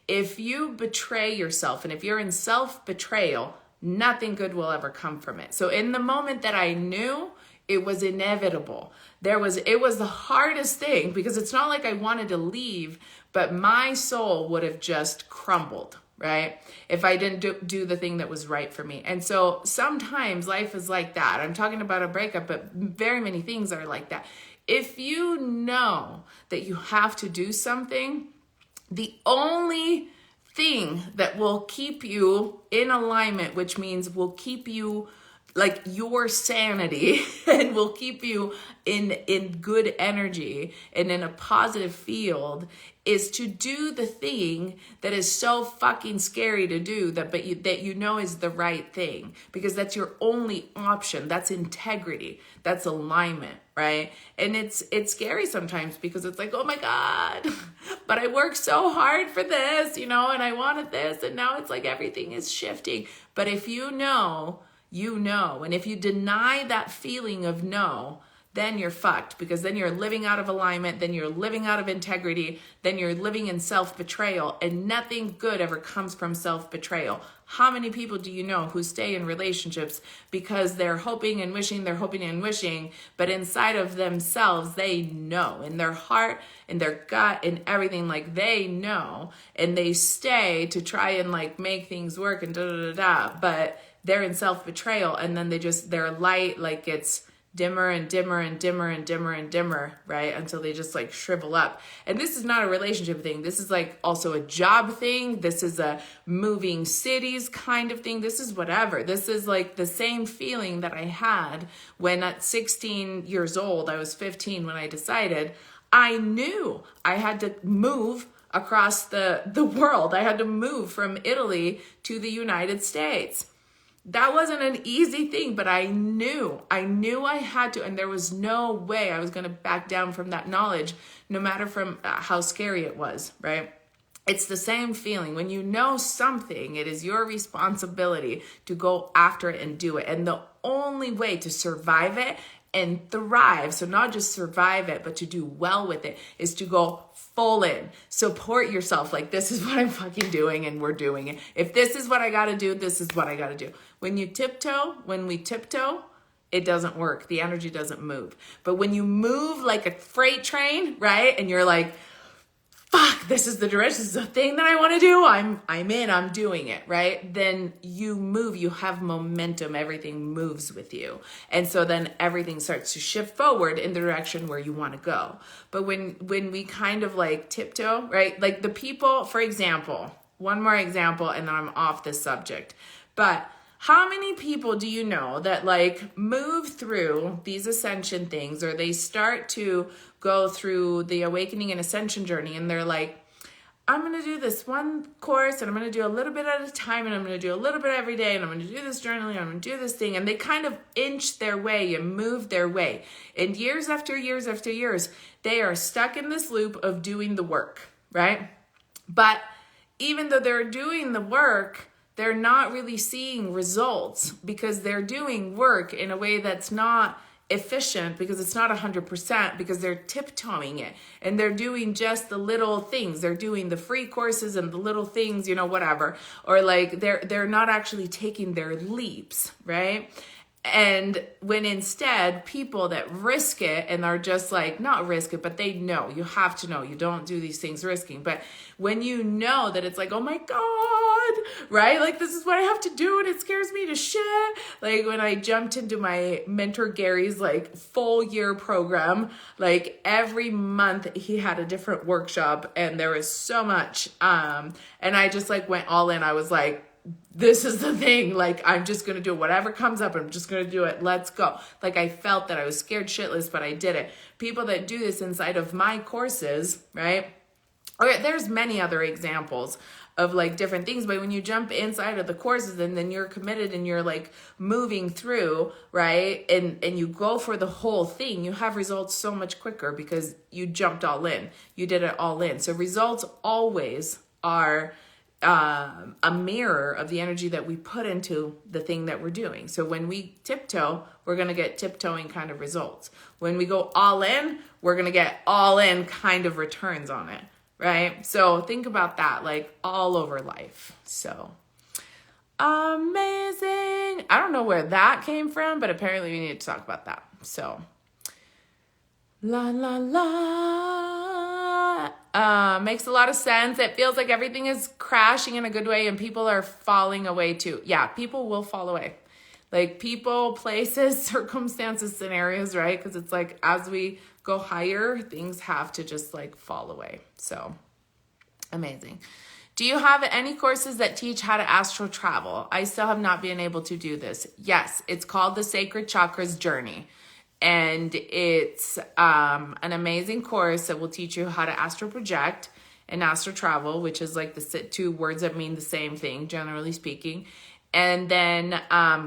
if you betray yourself and if you're in self-betrayal, nothing good will ever come from it. So in the moment that I knew, it was inevitable. It was the hardest thing because it's not like I wanted to leave, but my soul would have just crumbled, right? If I didn't do the thing that was right for me. And so sometimes life is like that. I'm talking about a breakup, but very many things are like that. If you know that you have to do something, the only thing that will keep you in alignment, which means will keep you like your sanity and will keep you in good energy and in a positive field, is to do the thing that is so fucking scary to do that is the right thing, because that's your only option. That's integrity. That's alignment, right? And it's scary sometimes because it's like, oh my God, but I worked so hard for this, and I wanted this, and now it's like everything is shifting. But if you know, and if you deny that feeling of no, then you're fucked, because then you're living out of alignment, then you're living out of integrity, then you're living in self-betrayal, and nothing good ever comes from self-betrayal. How many people do you know who stay in relationships because they're hoping and wishing, but inside of themselves, they know, in their heart, in their gut, in everything, like they know, and they stay to try and like make things work and but they're in self-betrayal, and then their light like gets dimmer and dimmer and dimmer and dimmer and dimmer, right? Until they just like shrivel up. And this is not a relationship thing. This is like also a job thing. This is a moving cities kind of thing. This is whatever. This is like the same feeling that I had when at 16 years old, I was 15 when I decided I knew I had to move across the world. I had to move from Italy to the United States. That wasn't an easy thing, but I knew I had to, and there was no way I was going to back down from that knowledge, no matter from how scary it was, right? It's the same feeling. When you know something, it is your responsibility to go after it and do it. And the only way to survive it and thrive, so not just survive it, but to do well with it, is to go full in. Support yourself. Like, this is what I'm fucking doing, and we're doing it. If this is what I got to do, this is what I got to do. When we tiptoe, it doesn't work. The energy doesn't move. But when you move like a freight train, right? And you're like, fuck, this is the direction, this is the thing that I want to do. I'm in, I'm doing it, right? Then you move, you have momentum, everything moves with you. And so then everything starts to shift forward in the direction where you want to go. But when we kind of like tiptoe, right? Like the people, for example, one more example, and then I'm off this subject. But how many people do you know that like move through these ascension things, or they start to go through the awakening and ascension journey, and they're like, I'm going to do this one course, and I'm going to do a little bit at a time, and I'm going to do a little bit every day, and I'm going to do this journaling, I'm going to do this thing. And they kind of inch their way and move their way. And years after years after years, they are stuck in this loop of doing the work, right? But even though they're doing the work, they're not really seeing results because they're doing work in a way that's not efficient, because it's not 100%, because they're tiptoeing it and they're doing just the little things. They're doing the free courses and the little things, you know, whatever, or like they're not actually taking their leaps, right? And when instead people that risk it and are just like, not risk it, but they know, you have to know, you don't do these things risking. But when you know that it's like, oh my God, right? Like this is what I have to do and it scares me to shit. Like when I jumped into my mentor Gary's like full year program, like every month he had a different workshop and there was so much. And I just like went all in. I was like, this is the thing, like I'm just gonna do whatever comes up, I'm just gonna do it, let's go. Like I felt that I was scared shitless, but I did it. People that do this inside of my courses, right? Or there's many other examples of like different things, but when you jump inside of the courses and then you're committed and you're like moving through, right? And you go for the whole thing, you have results so much quicker because you jumped all in, you did it all in. So results always are a mirror of the energy that we put into the thing that we're doing. So when we tiptoe, we're going to get tiptoeing kind of results. When we go all in, we're going to get all in kind of returns on it, right? So think about that, like all over life. So amazing. I don't know where that came from, but apparently we need to talk about that. So la la la. Makes a lot of sense. It feels like everything is crashing in a good way and people are falling away too. Yeah, people will fall away. Like people, places, circumstances, scenarios, right? Because it's like as we go higher, things have to just like fall away. So amazing. Do you have any courses that teach how to astral travel? I still have not been able to do this. Yes, it's called the Sacred Chakras Journey. And it's an amazing course that will teach you how to astral project and astral travel, which is like the two words that mean the same thing, generally speaking. And then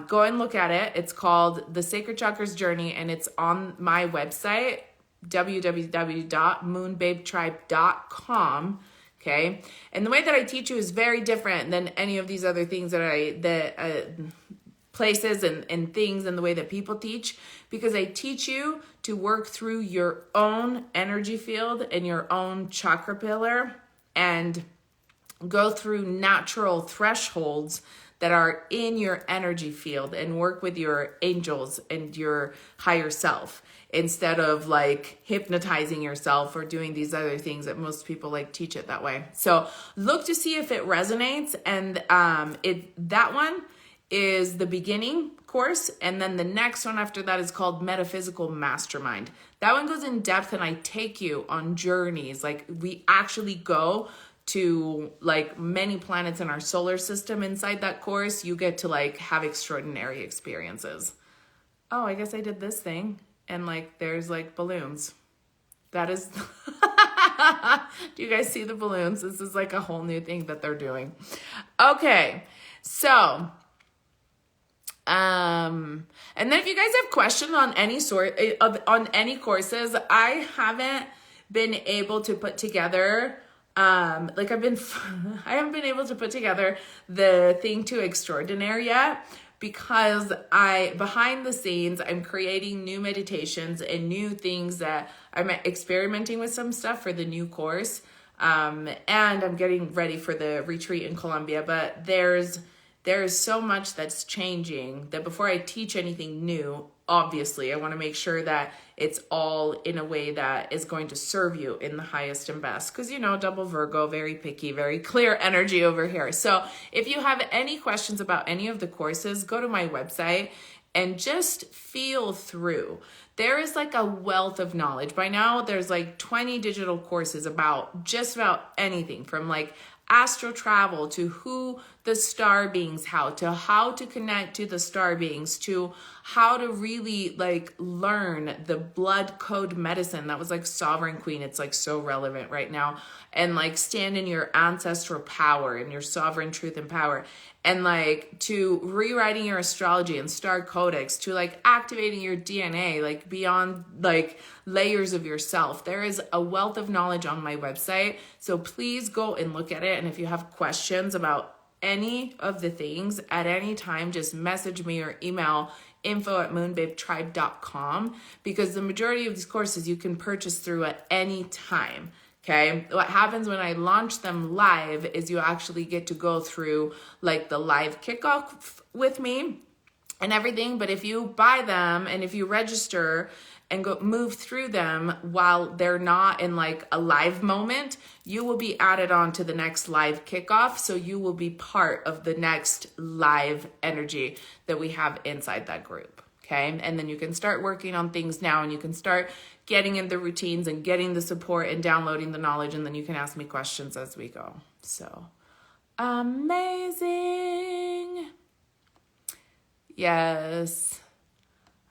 go and look at it. It's called the Sacred Chakras Journey, and it's on my website, www.moonbabetribe.com. Okay. And the way that I teach you is very different than any of these other things places and things and the way that people teach, because I teach you to work through your own energy field and your own chakra pillar and go through natural thresholds that are in your energy field and work with your angels and your higher self instead of like hypnotizing yourself or doing these other things that most people like teach it that way. So look to see if it resonates. And that one is the beginning course, and then the next one after that is called Metaphysical Mastermind. That one goes in depth and I take you on journeys. Like we actually go to like many planets in our solar system. Inside that course, you get to like have extraordinary experiences. Oh, I guess I did this thing and like there's like balloons. That is do you guys see the balloons? This is like a whole new thing that they're doing. Okay, so and then if you guys have questions on any sort on any courses, I haven't been able to put together I haven't been able to put together the thing to extraordinaire yet, because behind the scenes, I'm creating new meditations and new things that I'm experimenting with some stuff for the new course. And I'm getting ready for the retreat in Colombia, but there's there is so much that's changing that before I teach anything new, obviously, I want to make sure that it's all in a way that is going to serve you in the highest and best. Because, double Virgo, very picky, very clear energy over here. So if you have any questions about any of the courses, go to my website and just feel through. There is like a wealth of knowledge. By now, there's like 20 digital courses about just about anything from like astral travel to who the star beings, how to connect to the star beings, to how to really like learn the blood code medicine. That was like Sovereign Queen. It's like so relevant right now. And like stand in your ancestral power and your sovereign truth and power. And like to rewriting your astrology and star codex, to like activating your DNA, like beyond like layers of yourself. There is a wealth of knowledge on my website. So please go and look at it. And if you have questions about any of the things at any time, just message me or email info@moonbabetribe.com, because the majority of these courses you can purchase through at any time. Okay, what happens when I launch them live is you actually get to go through like the live kickoff with me and everything. But if you buy them and if you register and go move through them while they're not in like a live moment, you will be added on to the next live kickoff. So you will be part of the next live energy that we have inside that group. Okay, and then you can start working on things now, and you can start getting in the routines and getting the support and downloading the knowledge, and then you can ask me questions as we go. So amazing. Yes,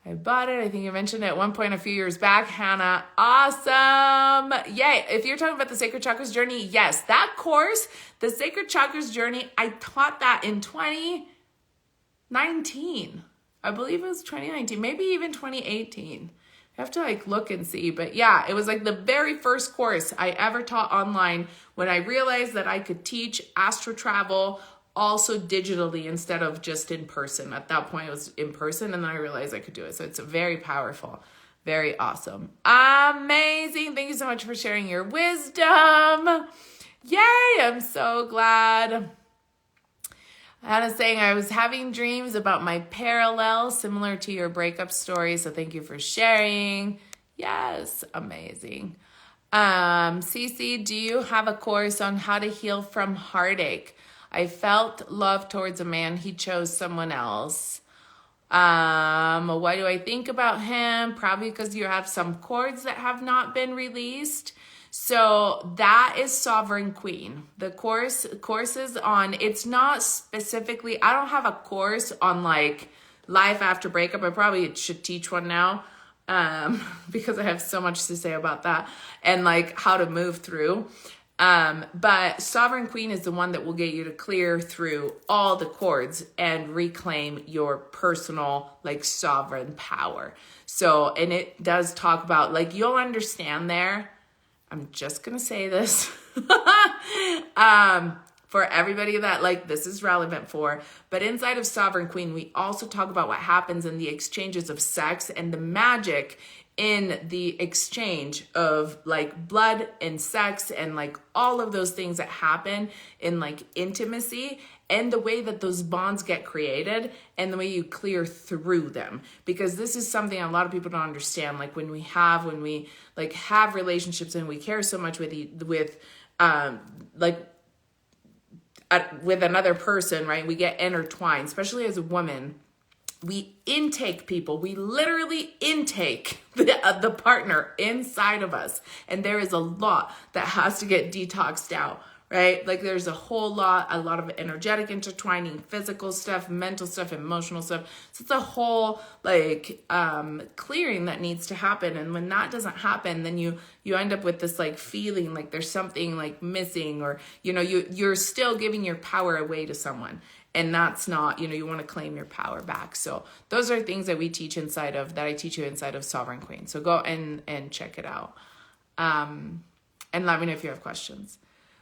I bought it. I think you mentioned it at one point a few years back, Hannah. Awesome. Yay. If you're talking about the Sacred Chakras Journey, yes, that course, the Sacred Chakras Journey, I taught that in 2019. I believe it was 2019, maybe even 2018. I have to like look and see, but yeah, it was like the very first course I ever taught online when I realized that I could teach astral travel also digitally instead of just in person. At that point it was in person, and then I realized I could do it. So it's very powerful, very awesome. Amazing. Thank you so much for sharing your wisdom. Yay, I'm so glad. Hannah's saying, I was having dreams about my parallel, similar to your breakup story. So thank you for sharing. Yes, amazing. Cece, do you have a course on how to heal from heartache? I felt love towards a man. He chose someone else. Why do I think about him? Probably because you have some cords that have not been released. So that is Sovereign Queen. The course is on, it's not specifically, I don't have a course on like life after breakup. I probably should teach one now because I have so much to say about that and like how to move through. But Sovereign Queen is the one that will get you to clear through all the cords and reclaim your personal like sovereign power. So, and it does talk about like, you'll understand there. I'm just going to say this for everybody that like this is relevant for. But inside of Sovereign Queen, we also talk about what happens in the exchanges of sex and the magic in the exchange of like blood and sex and like all of those things that happen in like intimacy, and the way that those bonds get created and the way you clear through them. Because this is something a lot of people don't understand. Like when we have relationships and we care so much with another person, right? We get intertwined, especially as a woman. We intake people. We literally intake the partner inside of us. And there is a lot that has to get detoxed out, right? Like there's a lot of energetic intertwining, physical stuff, mental stuff, emotional stuff. So it's a whole like clearing that needs to happen. And when that doesn't happen, then you end up with this like feeling like there's something like missing, or, you're still giving your power away to someone. And that's not, you want to claim your power back. So those are things that I teach you inside of Sovereign Queen. So go and check it out. And let me know if you have questions.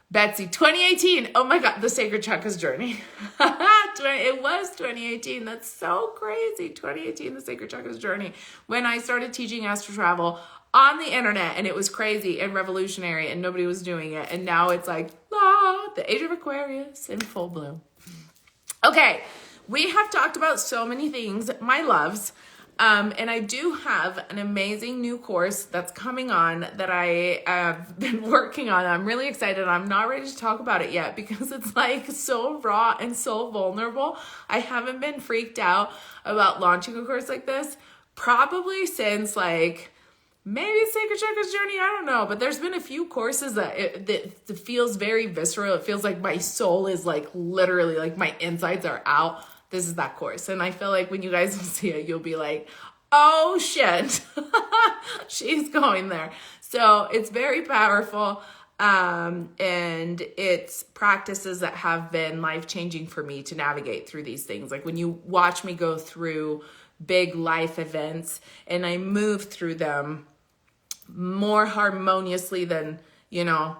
Betsy, 2018. Oh my God, the Sacred Chakras Journey. It was 2018. That's so crazy. 2018, the Sacred Chakras Journey. When I started teaching astral travel on the internet, and it was crazy and revolutionary and nobody was doing it. And now it's like, the age of Aquarius in full bloom. Okay, we have talked about so many things, my loves. And I do have an amazing new course that's coming on that I have been working on. I'm really excited. I'm not ready to talk about it yet because it's like so raw and so vulnerable. I haven't been freaked out about launching a course like this probably since like maybe Sacred Chakras Journey, I don't know. But there's been a few courses that it feels very visceral. It feels like my soul is like literally like my insides are out. This is that course. And I feel like when you guys will see it, you'll be like, oh shit, she's going there. So it's very powerful. And it's practices that have been life-changing for me to navigate through these things. Like when you watch me go through big life events and I move through them more harmoniously than, you know,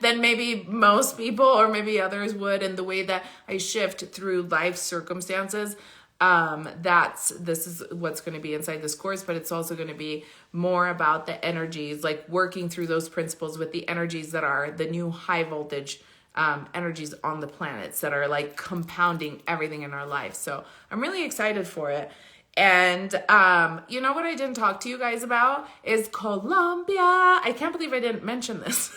than maybe most people or maybe others would, and the way that I shift through life circumstances, this is what's going to be inside this course. But it's also going to be more about the energies, like working through those principles with the energies that are the new high voltage energies on the planets that are like compounding everything in our life. So I'm really excited for it. And you know what I didn't talk to you guys about is Colombia. I can't believe I didn't mention this.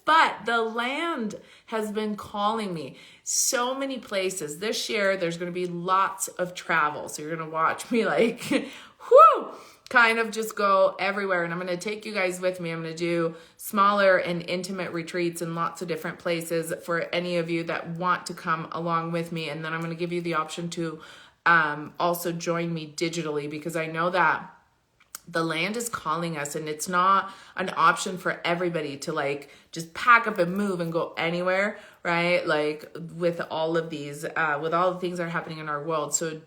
But the land has been calling me so many places. This year, there's going to be lots of travel. So you're going to watch me like, whoo, kind of just go everywhere. And I'm going to take you guys with me. I'm going to do smaller and intimate retreats in lots of different places for any of you that want to come along with me. And then I'm going to give you the option to also join me digitally, because I know that the land is calling us, and it's not an option for everybody to like just pack up and move and go anywhere, right? Like with all of these, with all the things that are happening in our world. So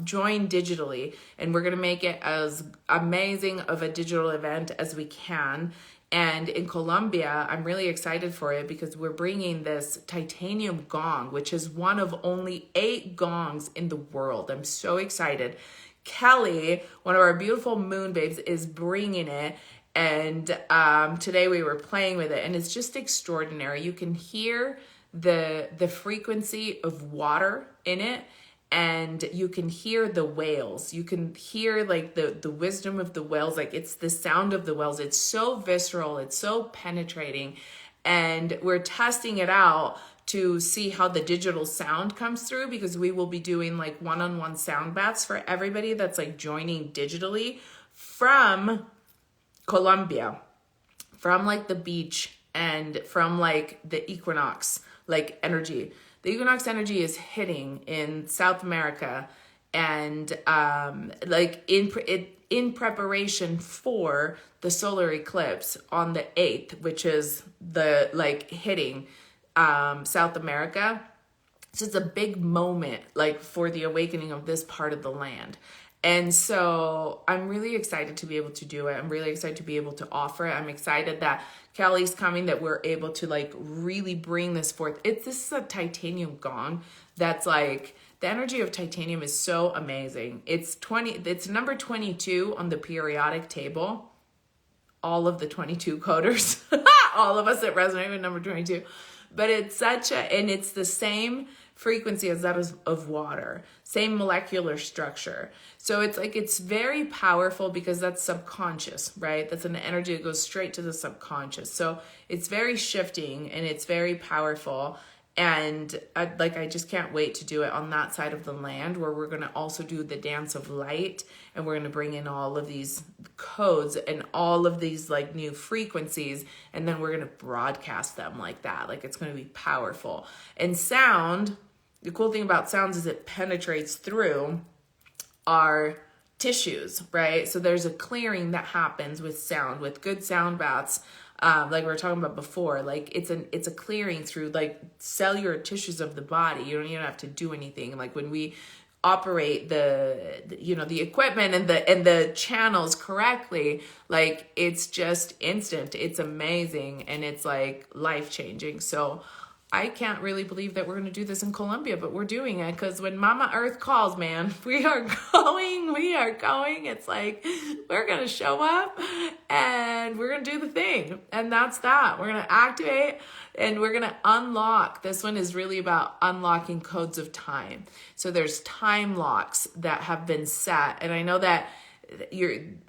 join digitally, and we're going to make it as amazing of a digital event as we can. And in Colombia, I'm really excited for it because we're bringing this titanium gong, which is one of only 8 gongs in the world. I'm so excited. Kelly, one of our beautiful moon babes, is bringing it. And today we were playing with it, and it's just extraordinary. You can hear the frequency of water in it, and you can hear the whales. You can hear like the wisdom of the whales. Like it's the sound of the whales. It's so visceral. It's so penetrating. And we're testing it out to see how the digital sound comes through, because we will be doing like one-on-one sound baths for everybody that's like joining digitally from Colombia, from like the beach and from like the equinox, like energy. The equinox energy is hitting in South America, and like in preparation for the solar eclipse on the 8th, which is the like hitting South America. So it's a big moment like for the awakening of this part of the land. And so I'm really excited to be able to do it. I'm really excited to be able to offer it. I'm excited that Kelly's coming, that we're able to like really bring this forth. This is a titanium gong that's like, the energy of titanium is so amazing. It's number 22 on the periodic table. All of the 22 coders, all of us that resonate with number 22. But it's and it's the same frequency as that of water, same molecular structure. So it's like, it's very powerful because that's subconscious, right? That's an energy that goes straight to the subconscious. So it's very shifting and it's very powerful. And I just can't wait to do it on that side of the land, where we're going to also do the dance of light, and we're going to bring in all of these codes and all of these like new frequencies, and then we're going to broadcast them like that. Like it's going to be powerful. And sound, the cool thing about sounds is it penetrates through our tissues, right? So there's a clearing that happens with sound, with good sound baths. Like we were talking about before, like it's a clearing through like cellular tissues of the body. You don't even have to do anything. Like when we operate the equipment and the channels correctly, like it's just instant. It's amazing, and it's like life changing. So I can't really believe that we're going to do this in Colombia, but we're doing it because when Mama Earth calls, man, we are going. It's like, we're going to show up and we're going to do the thing. And that's that. We're going to activate and we're going to unlock. This one is really about unlocking codes of time. So there's time locks that have been set. And I know that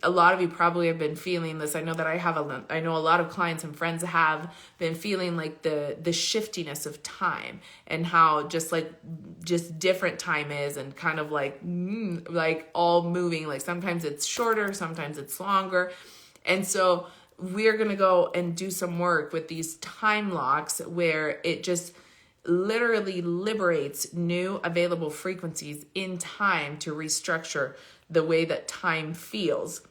a lot of you probably have been feeling this. I know that I know a lot of clients and friends have been feeling like the shiftiness of time and how just different time is and kind of like all moving. Like sometimes it's shorter, sometimes it's longer. And so we're going to go and do some work with these time locks where it just literally liberates new available frequencies in time to restructure the way that time feels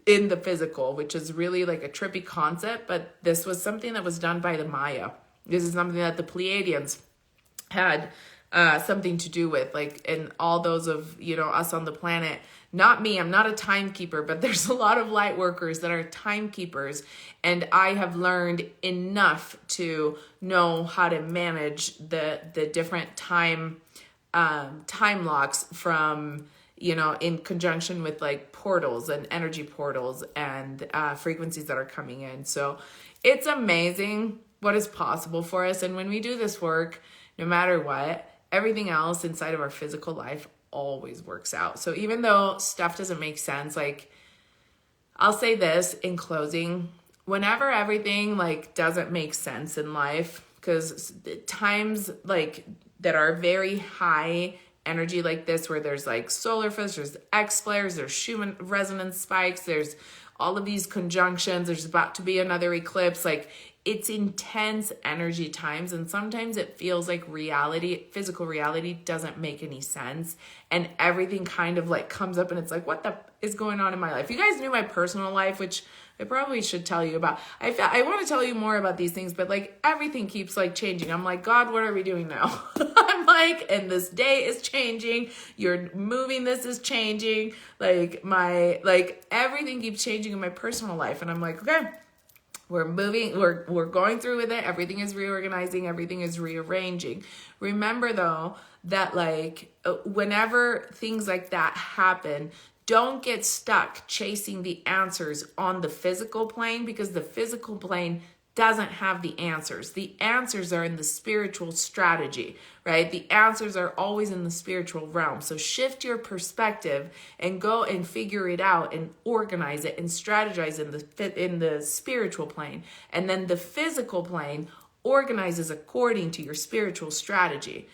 in the physical, which is really like a trippy concept, but this was something that was done by the Maya. This is something that the Pleiadians had something to do with, like, and all those of, us on the planet. Not me, I'm not a timekeeper, but there's a lot of light workers that are timekeepers, and I have learned enough to know how to manage the different time locks from, in conjunction with like portals and energy portals and frequencies that are coming in. So it's amazing what is possible for us. And when we do this work, no matter what, everything else inside of our physical life always works out. So even though stuff doesn't make sense, like, I'll say this in closing, whenever everything like doesn't make sense in life, because times like that are very high energy like this, where there's like solar flares, there's X flares, there's Schumann resonance spikes, there's all of these conjunctions, there's about to be another eclipse, like it's intense energy times. And sometimes it feels like physical reality doesn't make any sense. And everything kind of like comes up and it's like, what the is going on in my life? You guys knew my personal life, which I probably should tell you about. I want to tell you more about these things, but like everything keeps like changing. I'm like, God, what are we doing now? I'm like, and this day is changing. You're moving. This is changing. Like everything keeps changing in my personal life. And I'm like, okay, we're moving. We're going through with it. Everything is reorganizing. Everything is rearranging. Remember though, that like whenever things like that happen, don't get stuck chasing the answers on the physical plane, because the physical plane doesn't have the answers. The answers are in the spiritual strategy, right? The answers are always in the spiritual realm. So shift your perspective and go and figure it out and organize it and strategize in the spiritual plane. And then the physical plane organizes according to your spiritual strategy,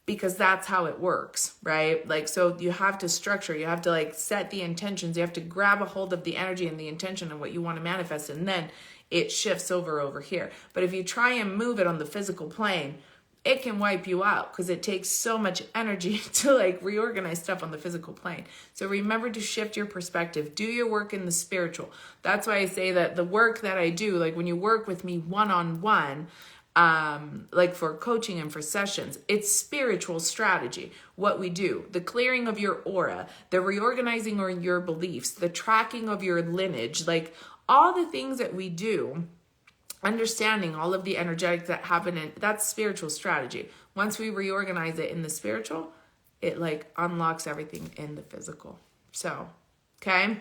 because that's how it works, right? Like, so you have to structure, you have to like set the intentions, you have to grab a hold of the energy and the intention and what you want to manifest, and then it shifts over here. But if you try and move it on the physical plane, it can wipe you out, because it takes so much energy to like reorganize stuff on the physical plane. So remember to shift your perspective, do your work in the spiritual. That's why I say that the work that I do, like when you work with me one-on-one, like for coaching and for sessions, it's spiritual strategy. What we do, the clearing of your aura, the reorganizing of your beliefs, the tracking of your lineage, like all the things that we do, understanding all of the energetics that happen in that's spiritual strategy. Once we reorganize it in the spiritual, it like unlocks everything in the physical. So, okay.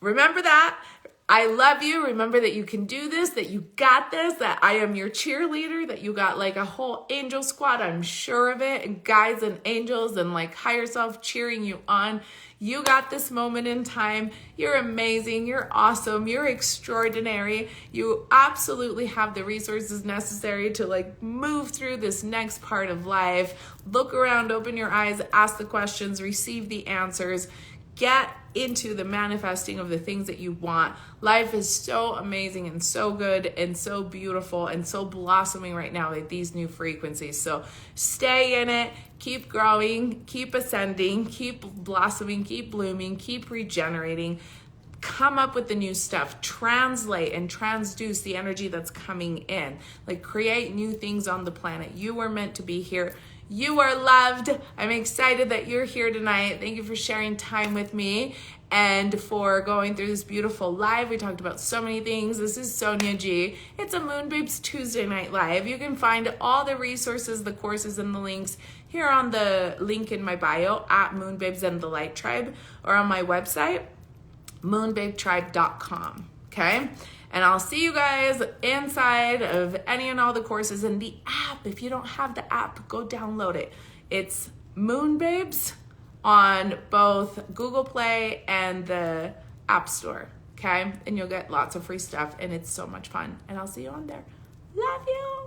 Remember that. I love you. Remember that you can do this, that you got this, that I am your cheerleader, that you got like a whole angel squad, I'm sure of it, and guides and angels and like higher self cheering you on. You got this moment in time. You're amazing. You're awesome. You're extraordinary. You absolutely have the resources necessary to like move through this next part of life. Look around, open your eyes, ask the questions, receive the answers. Get into the manifesting of the things that you want. Life is so amazing and so good and so beautiful and so blossoming right now with these new frequencies. So stay in it, keep growing, keep ascending, keep blossoming, keep blooming, keep regenerating. Come up with the new stuff, translate and transduce the energy that's coming in. Like create new things on the planet. You were meant to be here. You are loved. I'm excited that you're here tonight. Thank you for sharing time with me and for going through this beautiful live. We talked about so many things. This is Sonia G. It's a Moonbabes Tuesday night live. You can find all the resources, the courses, and the links here on the link in my bio at Moonbabes and the Light Tribe, or on my website, moonbabetribe.com. Okay? And I'll see you guys inside of any and all the courses in the app. If you don't have the app, go download it. It's Moonbabes on both Google Play and the App Store. Okay? And you'll get lots of free stuff, and it's so much fun. And I'll see you on there. Love you.